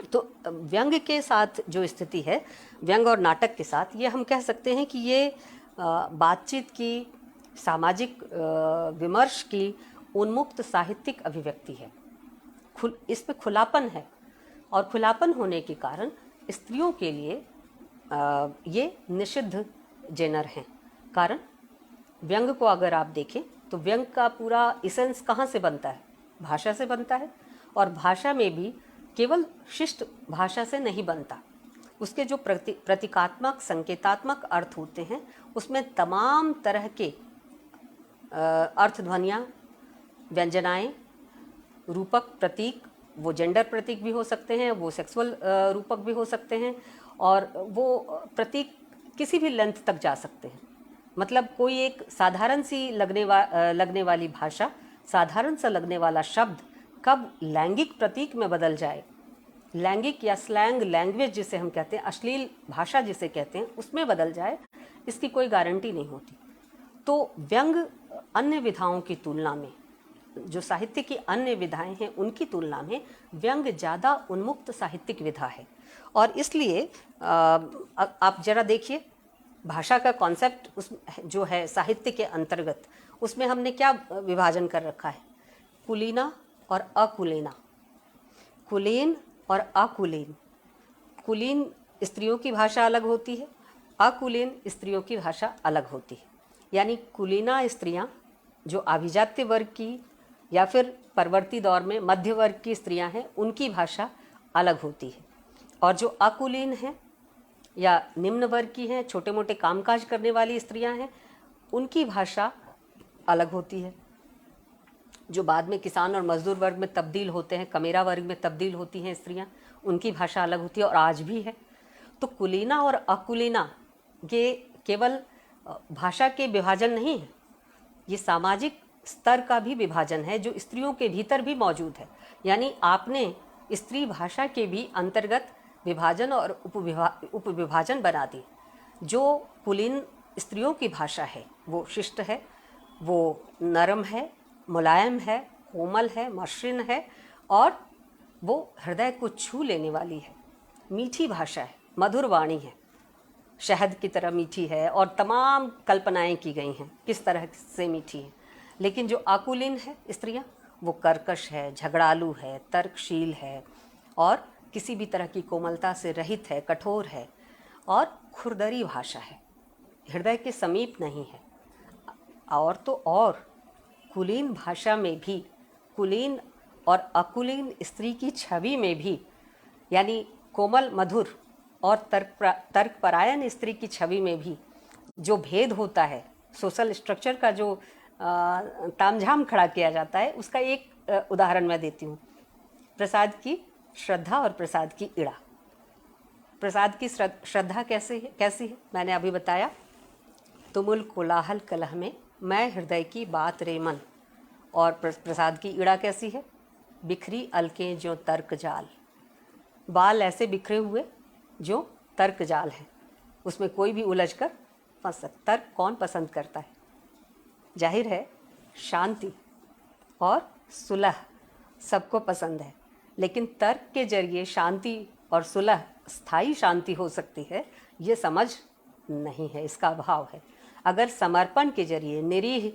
तो व्यंग के साथ जो स्थिति है, व्यंग और नाटक के साथ, ये हम कह सकते हैं कि ये बातचीत की, सामाजिक विमर्श की उन्मुक्त साहित्यिक अभिव्यक्ति है। इसमें खुलापन है, और खुलापन होने के कारण स्त्रियों के लिए ये निषिद्ध जेनर हैं। कारण व्यंग को अगर आप देखें तो व्यंग का पूरा इसेंस कहाँ से बनता है? भाषा से बनता है, और भाषा में भी केवल शिष्ट भाषा से नहीं बनता। उसके जो प्रतीकात्मक संकेतात्मक अर्थ होते हैं, उसमें तमाम तरह के अर्थध्वनियाँ, व्यंजनाएँ, रूपक, प्रतीक, वो जेंडर प्रतीक भी हो सकते हैं, वो सेक्सुअल रूपक भी हो सकते हैं, और वो प्रतीक किसी भी लेंथ तक जा सकते हैं। मतलब कोई एक साधारण सी लगने वाली भाषा, साधारण सा लगने वाला शब्द कब लैंगिक प्रतीक में बदल जाए, लैंगिक या स्लैंग लैंग्वेज जिसे हम कहते हैं, अश्लील भाषा जिसे कहते हैं, उसमें बदल जाए, इसकी कोई गारंटी नहीं होती। तो व्यंग अन्य विधाओं की तुलना में, जो साहित्य की अन्य विधाएं हैं उनकी तुलना में व्यंग ज़्यादा उन्मुक्त साहित्यिक विधा है। और इसलिए आप जरा देखिए, भाषा का कॉन्सेप्ट उस जो है साहित्य के अंतर्गत, उसमें हमने क्या विभाजन कर रखा है? कुलीना और अकुलीना, कुलीन और अकुलीन। कुलीन स्त्रियों की भाषा अलग होती है, अकुलीन स्त्रियों की भाषा अलग होती है। यानी कुलीना स्त्रियां जो अभिजात्य वर्ग की या फिर परवर्ती दौर में मध्य वर्ग की स्त्रियां हैं, उनकी भाषा अलग होती है। और जो अकुलीन हैं या निम्न वर्ग की हैं, छोटे मोटे कामकाज करने वाली स्त्रियां हैं, उनकी भाषा अलग होती है। जो बाद में किसान और मजदूर वर्ग में तब्दील होते हैं, कमेरा वर्ग में तब्दील होती हैं स्त्रियां, उनकी भाषा अलग होती है, और आज भी है। तो कुलीना और अकुलीना ये केवल भाषा के विभाजन नहीं है, ये सामाजिक स्तर का भी विभाजन है, जो स्त्रियों के भीतर भी मौजूद है। यानी आपने स्त्री भाषा के भी अंतर्गत विभाजन और उपविभाजन बना दी। जो कुलीन स्त्रियों की भाषा है वो शिष्ट है, वो नरम है, मुलायम है, कोमल है, मसृण है, और वो हृदय को छू लेने वाली है, मीठी भाषा है, मधुर वाणी है, शहद की तरह मीठी है, और तमाम कल्पनाएं की गई हैं किस तरह से मीठी है। लेकिन जो आकुलीन है स्त्रियां, वो कर्कश है, झगड़ालू है, तर्कशील है, और किसी भी तरह की कोमलता से रहित है, कठोर है, और खुरदरी भाषा है, हृदय के समीप नहीं है। और तो और कुलीन भाषा में भी, कुलीन और अकुलीन स्त्री की छवि में भी, यानी कोमल मधुर और तर्कपरायण स्त्री की छवि में भी जो भेद होता है, सोशल स्ट्रक्चर का जो तामझाम खड़ा किया जाता है, उसका एक उदाहरण मैं देती हूँ। प्रसाद की श्रद्धा और प्रसाद की इड़ा। प्रसाद की श्रद्धा कैसी है मैंने अभी बताया, तुमुल कोलाहल कलह में मैं हृदय की बात रे मन। और प्रसाद की इड़ा कैसी है? बिखरी अलकें जो तर्क जाल, बाल ऐसे बिखरे हुए जो तर्क जाल है, उसमें कोई भी उलझ कर फंस सकता। तर्क कौन पसंद करता है? जाहिर है शांति और सुलह सबको पसंद है, लेकिन तर्क के जरिए शांति और सुलह, स्थायी शांति हो सकती है, ये समझ नहीं है, इसका अभाव है। अगर समर्पण के जरिए, निरीह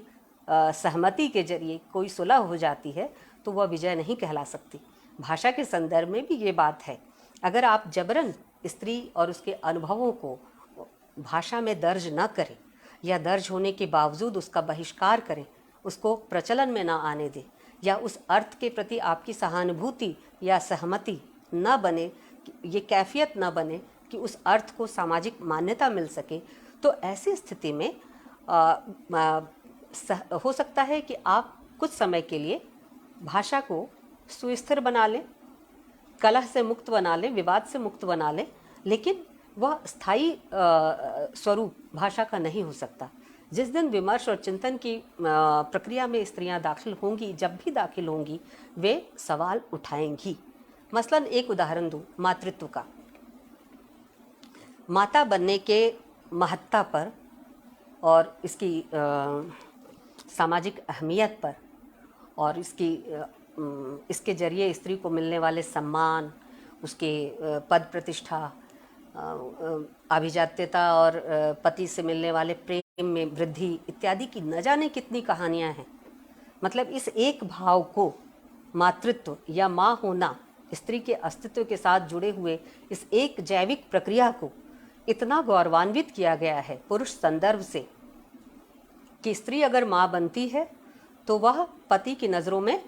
सहमति के जरिए कोई सुलह हो जाती है तो वह विजय नहीं कहला सकती। भाषा के संदर्भ में भी ये बात है। अगर आप जबरन स्त्री और उसके अनुभवों को भाषा में दर्ज न करें, या दर्ज होने के बावजूद उसका बहिष्कार करें, उसको प्रचलन में ना आने दें, या उस अर्थ के प्रति आपकी सहानुभूति या सहमति न बने, ये कैफियत न बने कि उस अर्थ को सामाजिक मान्यता मिल सके, तो ऐसी स्थिति में हो सकता है कि आप कुछ समय के लिए भाषा को सुस्थिर बना लें, कलह से मुक्त बना लें, विवाद से मुक्त बना लें, लेकिन वह स्थायी स्वरूप भाषा का नहीं हो सकता। जिस दिन विमर्श और चिंतन की प्रक्रिया में स्त्रियां दाखिल होंगी, जब भी दाखिल होंगी, वे सवाल उठाएंगी। मसलन एक उदाहरण दूं मातृत्व का। माता बनने के महत्ता पर और इसकी सामाजिक अहमियत पर और इसके जरिए स्त्री को मिलने वाले सम्मान, उसके पद प्रतिष्ठा, अभिजात्यता और पति से मिलने वाले प्रेम में वृद्धि इत्यादि की न जाने कितनी कहानियां हैं। मतलब इस एक भाव को, मातृत्व या माँ होना, स्त्री के अस्तित्व के साथ जुड़े हुए इस एक जैविक प्रक्रिया को इतना गौरवान्वित किया गया है पुरुष संदर्भ से कि स्त्री अगर माँ बनती है तो वह पति की नज़रों में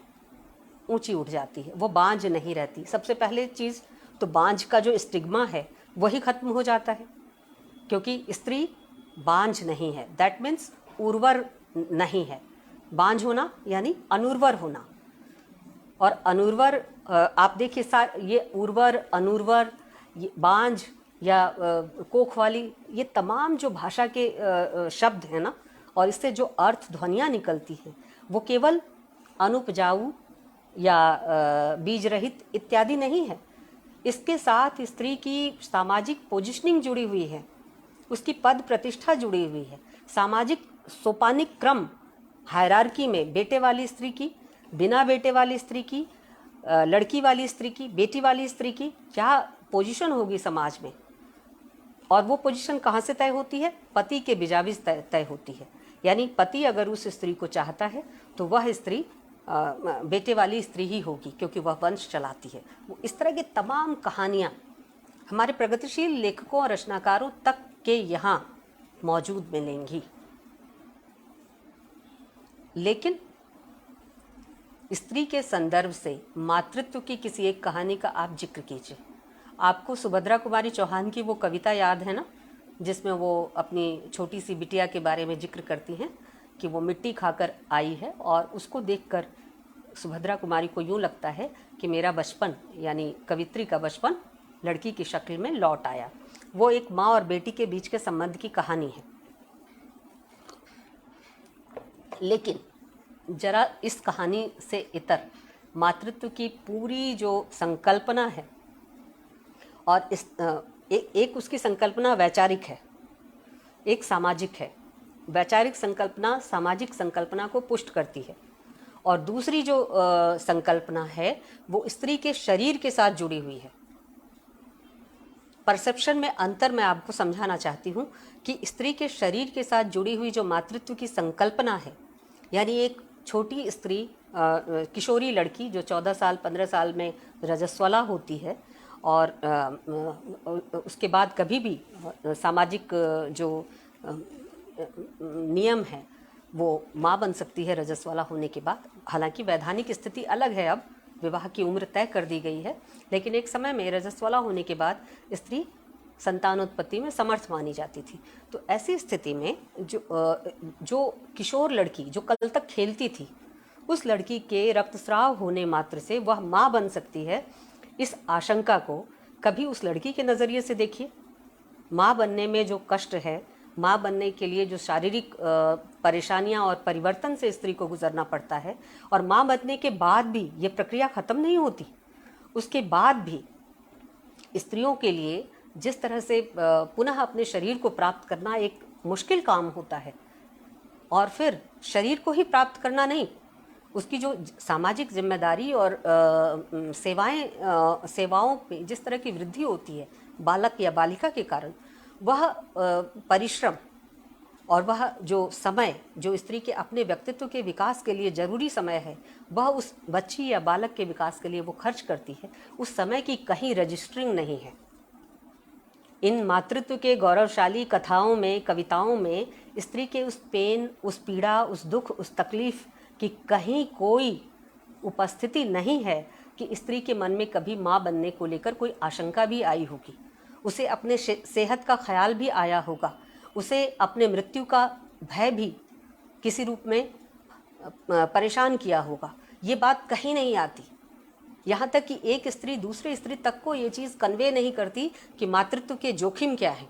ऊंची उठ जाती है, वो बांझ नहीं रहती। सबसे पहले चीज़ तो बांझ का जो स्टिग्मा है वही खत्म हो जाता है, क्योंकि स्त्री बांझ नहीं है, दैट मीन्स उर्वर नहीं है। बांझ होना यानी अनुर्वर होना। और अनुर्वर, आप देखिए ये उर्वर, अनुर्वर, ये बांझ या कोख वाली, ये तमाम जो भाषा के शब्द हैं ना, और इससे जो अर्थ ध्वनियाँ निकलती हैं वो केवल अनुपजाऊ या बीज रहित इत्यादि नहीं है। इसके साथ स्त्री की सामाजिक पोजिशनिंग जुड़ी हुई है, उसकी पद प्रतिष्ठा जुड़ी हुई है। सामाजिक सोपानिक क्रम, हायरार्की में बेटे वाली स्त्री की, बिना बेटे वाली स्त्री की, लड़की वाली स्त्री की, बेटी वाली स्त्री की क्या पोजीशन होगी समाज में। और वो पोजीशन कहाँ से तय होती है? पति के बिजाविज तय होती है। यानी पति अगर उस स्त्री को चाहता है तो वह स्त्री बेटे वाली स्त्री ही होगी, क्योंकि वह वंश चलाती है। वो इस तरह की तमाम कहानियाँ हमारे प्रगतिशील लेखकों और रचनाकारों तक के यहाँ मौजूद मिलेंगी। लेकिन स्त्री के संदर्भ से मातृत्व की किसी एक कहानी का आप जिक्र कीजिए। आपको सुभद्रा कुमारी चौहान की वो कविता याद है ना, जिसमें वो अपनी छोटी सी बिटिया के बारे में जिक्र करती हैं कि वो मिट्टी खाकर आई है और उसको देखकर सुभद्रा कुमारी को यूँ लगता है कि मेरा बचपन, यानी कवित्री का बचपन, लड़की की शक्ल में लौट आया। वो एक माँ और बेटी के बीच के संबंध की कहानी है। लेकिन जरा इस कहानी से इतर मातृत्व की पूरी जो संकल्पना है, और एक उसकी संकल्पना वैचारिक है, एक सामाजिक है। वैचारिक संकल्पना सामाजिक संकल्पना को पुष्ट करती है, और दूसरी जो संकल्पना है वो स्त्री के शरीर के साथ जुड़ी हुई है। परसेप्शन में अंतर मैं आपको समझाना चाहती हूँ कि स्त्री के शरीर के साथ जुड़ी हुई जो मातृत्व की संकल्पना है, यानी एक छोटी स्त्री, किशोरी लड़की जो 14 साल 15 साल में रजस्वला होती है, और उसके बाद कभी भी सामाजिक जो नियम है वो माँ बन सकती है रजस्वला होने के बाद। हालांकि वैधानिक स्थिति अलग है, अब विवाह की उम्र तय कर दी गई है, लेकिन एक समय में रजस्वला होने के बाद स्त्री संतानोत्पत्ति में समर्थ मानी जाती थी। तो ऐसी स्थिति में जो किशोर लड़की जो कल तक खेलती थी, उस लड़की के रक्तस्राव होने मात्र से वह माँ बन सकती है, इस आशंका को कभी उस लड़की के नज़रिए से देखिए। माँ बनने में जो कष्ट है, माँ बनने के लिए जो शारीरिक परेशानियाँ और परिवर्तन से स्त्री को गुजरना पड़ता है, और माँ बनने के बाद भी ये प्रक्रिया ख़त्म नहीं होती। उसके बाद भी स्त्रियों के लिए जिस तरह से पुनः अपने शरीर को प्राप्त करना एक मुश्किल काम होता है, और फिर शरीर को ही प्राप्त करना नहीं, उसकी जो सामाजिक जिम्मेदारी और सेवाओं पे जिस तरह की वृद्धि होती है बालक या बालिका के कारण, वह परिश्रम और वह जो समय जो स्त्री के अपने व्यक्तित्व के विकास के लिए ज़रूरी समय है, वह उस बच्ची या बालक के विकास के लिए वो खर्च करती है, उस समय की कहीं रजिस्टरिंग नहीं है। इन मातृत्व के गौरवशाली कथाओं में, कविताओं में स्त्री के उस पेन, उस पीड़ा, उस दुख, उस तकलीफ़ की कहीं कोई उपस्थिति नहीं है कि स्त्री के मन में कभी माँ बनने को लेकर कोई आशंका भी आई होगी। उसे अपने सेहत का ख्याल भी आया होगा, उसे अपने मृत्यु का भय भी किसी रूप में परेशान किया होगा। ये बात कहीं नहीं आती। यहाँ तक कि एक स्त्री दूसरे स्त्री तक को ये चीज़ कन्वे नहीं करती कि मातृत्व के जोखिम क्या है।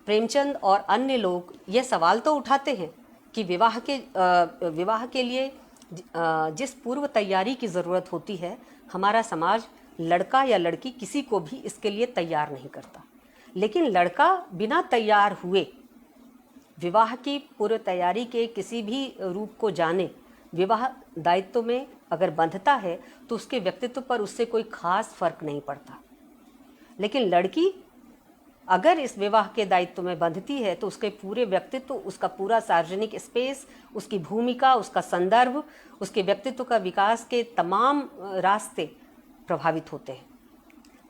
प्रेमचंद और अन्य लोग ये सवाल तो उठाते हैं कि विवाह के लिए जिस पूर्व तैयारी की ज़रूरत होती है, हमारा समाज लड़का या लड़की किसी को भी इसके लिए तैयार नहीं करता। लेकिन लड़का बिना तैयार हुए विवाह की पूर्व तैयारी के किसी भी रूप को जाने विवाह दायित्व में अगर बंधता है तो उसके व्यक्तित्व पर उससे कोई खास फर्क नहीं पड़ता। लेकिन लड़की अगर इस विवाह के दायित्व में बंधती है तो उसके पूरे व्यक्तित्व, उसका पूरा सार्वजनिक स्पेस, उसकी भूमिका, उसका संदर्भ, उसके व्यक्तित्व का विकास के तमाम रास्ते प्रभावित होते हैं।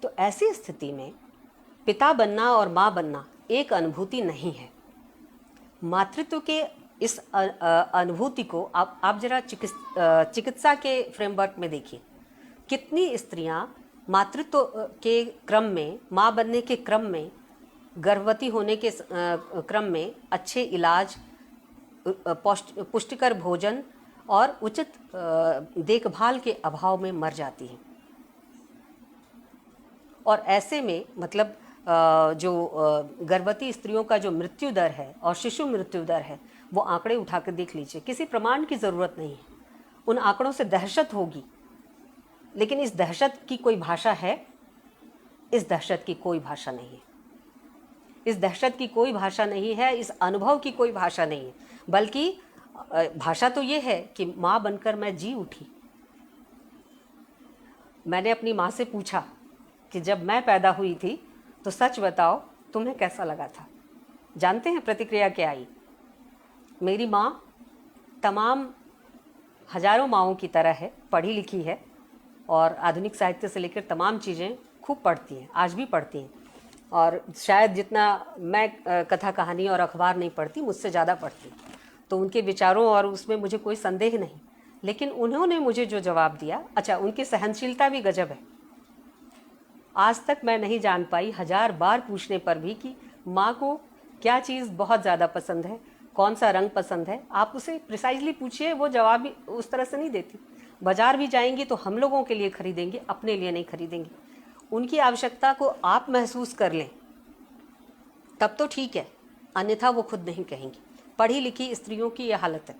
तो ऐसी स्थिति में पिता बनना और माँ बनना एक अनुभूति नहीं है। मातृत्व के इस अनुभूति को आप जरा चिकित्सा के फ्रेमवर्क में देखिए। कितनी स्त्रियां मातृत्व के क्रम में, माँ बनने के क्रम में, गर्भवती होने के क्रम में अच्छे इलाज, पुष्टिकर भोजन और उचित देखभाल के अभाव में मर जाती हैं। और ऐसे में मतलब जो गर्भवती स्त्रियों का जो मृत्यु दर है और शिशु मृत्यु दर है, वो आंकड़े उठा कर देख लीजिए। किसी प्रमाण की ज़रूरत नहीं है, उन आंकड़ों से दहशत होगी। लेकिन इस दहशत की कोई भाषा है? इस दहशत की कोई भाषा नहीं है। इस दहशत की कोई भाषा नहीं है, इस अनुभव की कोई भाषा नहीं है। बल्कि भाषा तो ये है कि माँ बनकर मैं जी उठी। मैंने अपनी माँ से पूछा कि जब मैं पैदा हुई थी तो सच बताओ तुम्हें कैसा लगा था? जानते हैं प्रतिक्रिया क्या आई? मेरी माँ तमाम हजारों माँओं की तरह है, पढ़ी लिखी है और आधुनिक साहित्य से लेकर तमाम चीज़ें खूब पढ़ती हैं, आज भी पढ़ती हैं। और शायद जितना मैं कथा कहानी और अखबार नहीं पढ़ती, मुझसे ज़्यादा पढ़ती। तो उनके विचारों और उसमें मुझे कोई संदेह नहीं। लेकिन उन्होंने मुझे जो जवाब दिया, अच्छा, उनकी सहनशीलता भी गजब है। आज तक मैं नहीं जान पाई, 1000 बार पूछने पर भी, कि माँ को क्या चीज़ बहुत ज़्यादा पसंद है, कौन सा रंग पसंद है। आप उसे प्रिसाइजली पूछिए, वो जवाब भी उस तरह से नहीं देती। बाजार भी जाएंगी तो हम लोगों के लिए खरीदेंगी, अपने लिए नहीं खरीदेंगी। उनकी आवश्यकता को आप महसूस कर लें तब तो ठीक है, अन्यथा वो खुद नहीं कहेंगी। पढ़ी लिखी स्त्रियों की यह हालत है।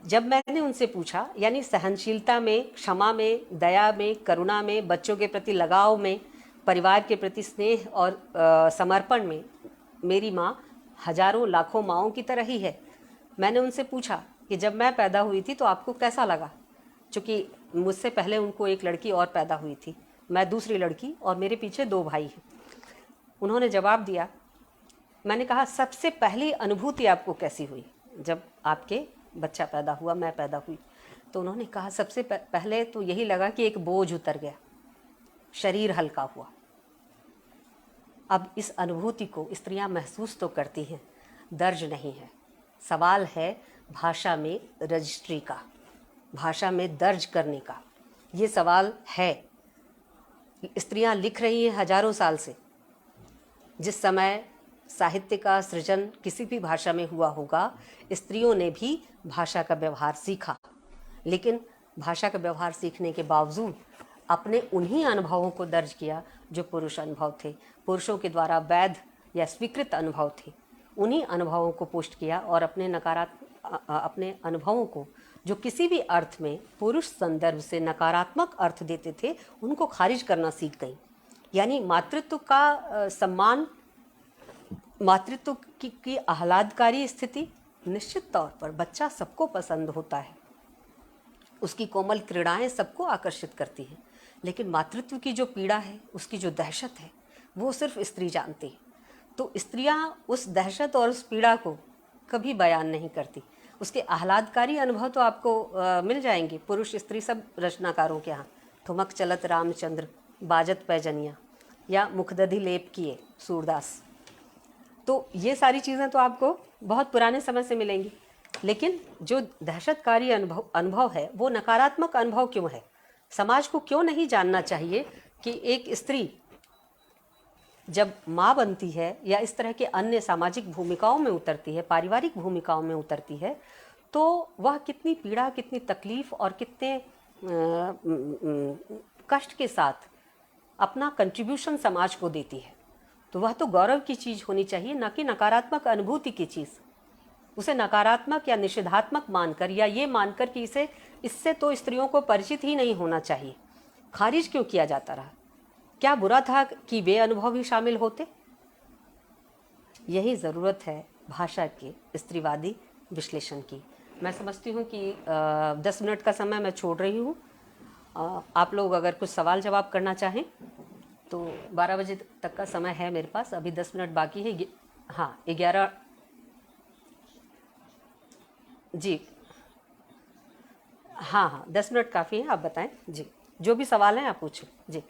जब मैंने उनसे पूछा, यानी सहनशीलता में, क्षमा में, दया में, करुणा में, बच्चों के प्रति लगाव में, परिवार के प्रति स्नेह और समर्पण में मेरी माँ हजारों लाखों माँओं की तरह ही है। मैंने उनसे पूछा कि जब मैं पैदा हुई थी तो आपको कैसा लगा? चूँकि मुझसे पहले उनको एक लड़की और पैदा हुई थी, मैं दूसरी लड़की और मेरे पीछे 2 भाई हैं। उन्होंने जवाब दिया, मैंने कहा सबसे पहली अनुभूति आपको कैसी हुई जब आपके बच्चा पैदा हुआ, मैं पैदा हुई? तो उन्होंने कहा सबसे पहले तो यही लगा कि एक बोझ उतर गया, शरीर हल्का हुआ। अब इस अनुभूति को स्त्रियां महसूस तो करती हैं, दर्ज नहीं है। सवाल है भाषा में रजिस्ट्री का, भाषा में दर्ज करने का। ये सवाल है। स्त्रियां लिख रही हैं हजारों साल से। जिस समय साहित्य का सृजन किसी भी भाषा में हुआ होगा, स्त्रियों ने भी भाषा का व्यवहार सीखा। लेकिन भाषा का व्यवहार सीखने के बावजूद अपने उन्हीं अनुभवों को दर्ज किया जो पुरुष अनुभव थे, पुरुषों के द्वारा वैध या स्वीकृत अनुभव थे। उन्हीं अनुभवों को पुष्ट किया और अपने अनुभवों को जो किसी भी अर्थ में पुरुष संदर्भ से नकारात्मक अर्थ देते थे, उनको खारिज करना सीख गई। यानी मातृत्व का सम्मान, मातृत्व की आह्लादकारी स्थिति, निश्चित तौर पर बच्चा सबको पसंद होता है, उसकी कोमल क्रीड़ाएं सबको आकर्षित करती हैं। लेकिन मातृत्व की जो पीड़ा है, उसकी जो दहशत है, वो सिर्फ स्त्री जानती है। तो स्त्रियां उस दहशत और उस पीड़ा को कभी बयान नहीं करती। उसके आह्लादकारी अनुभव तो आपको मिल जाएंगे पुरुष स्त्री सब रचनाकारों के यहाँ। ठुमक चलत रामचंद्र, बाजत पैजनिया, या मुखदधि लेप किए सूरदास। तो ये सारी चीज़ें तो आपको बहुत पुराने समय से मिलेंगी। लेकिन जो दहशतकारी अनुभव है, वो नकारात्मक अनुभव क्यों है? समाज को क्यों नहीं जानना चाहिए कि एक स्त्री जब माँ बनती है या इस तरह के अन्य सामाजिक भूमिकाओं में उतरती है, पारिवारिक भूमिकाओं में उतरती है, तो वह कितनी पीड़ा, कितनी तकलीफ और कितने कष्ट के साथ अपना कंट्रीब्यूशन समाज को देती है। तो वह तो गौरव की चीज़ होनी चाहिए, ना कि नकारात्मक अनुभूति की चीज़। उसे नकारात्मक या निषेधात्मक मानकर या ये मानकर कि इससे तो स्त्रियों को परिचित ही नहीं होना चाहिए, खारिज क्यों किया जाता रहा? क्या बुरा था कि वे अनुभव भी शामिल होते? यही ज़रूरत है भाषा के स्त्रीवादी विश्लेषण की। मैं समझती हूँ कि 10 मिनट का समय मैं छोड़ रही हूँ। आप लोग अगर कुछ सवाल जवाब करना चाहें तो 12 बजे तक का समय है मेरे पास, अभी 10 मिनट बाकी है। हाँ, 11। जी हाँ हाँ, 10 मिनट काफ़ी है, आप बताएं जी। जो भी सवाल हैं आप पूछें जी।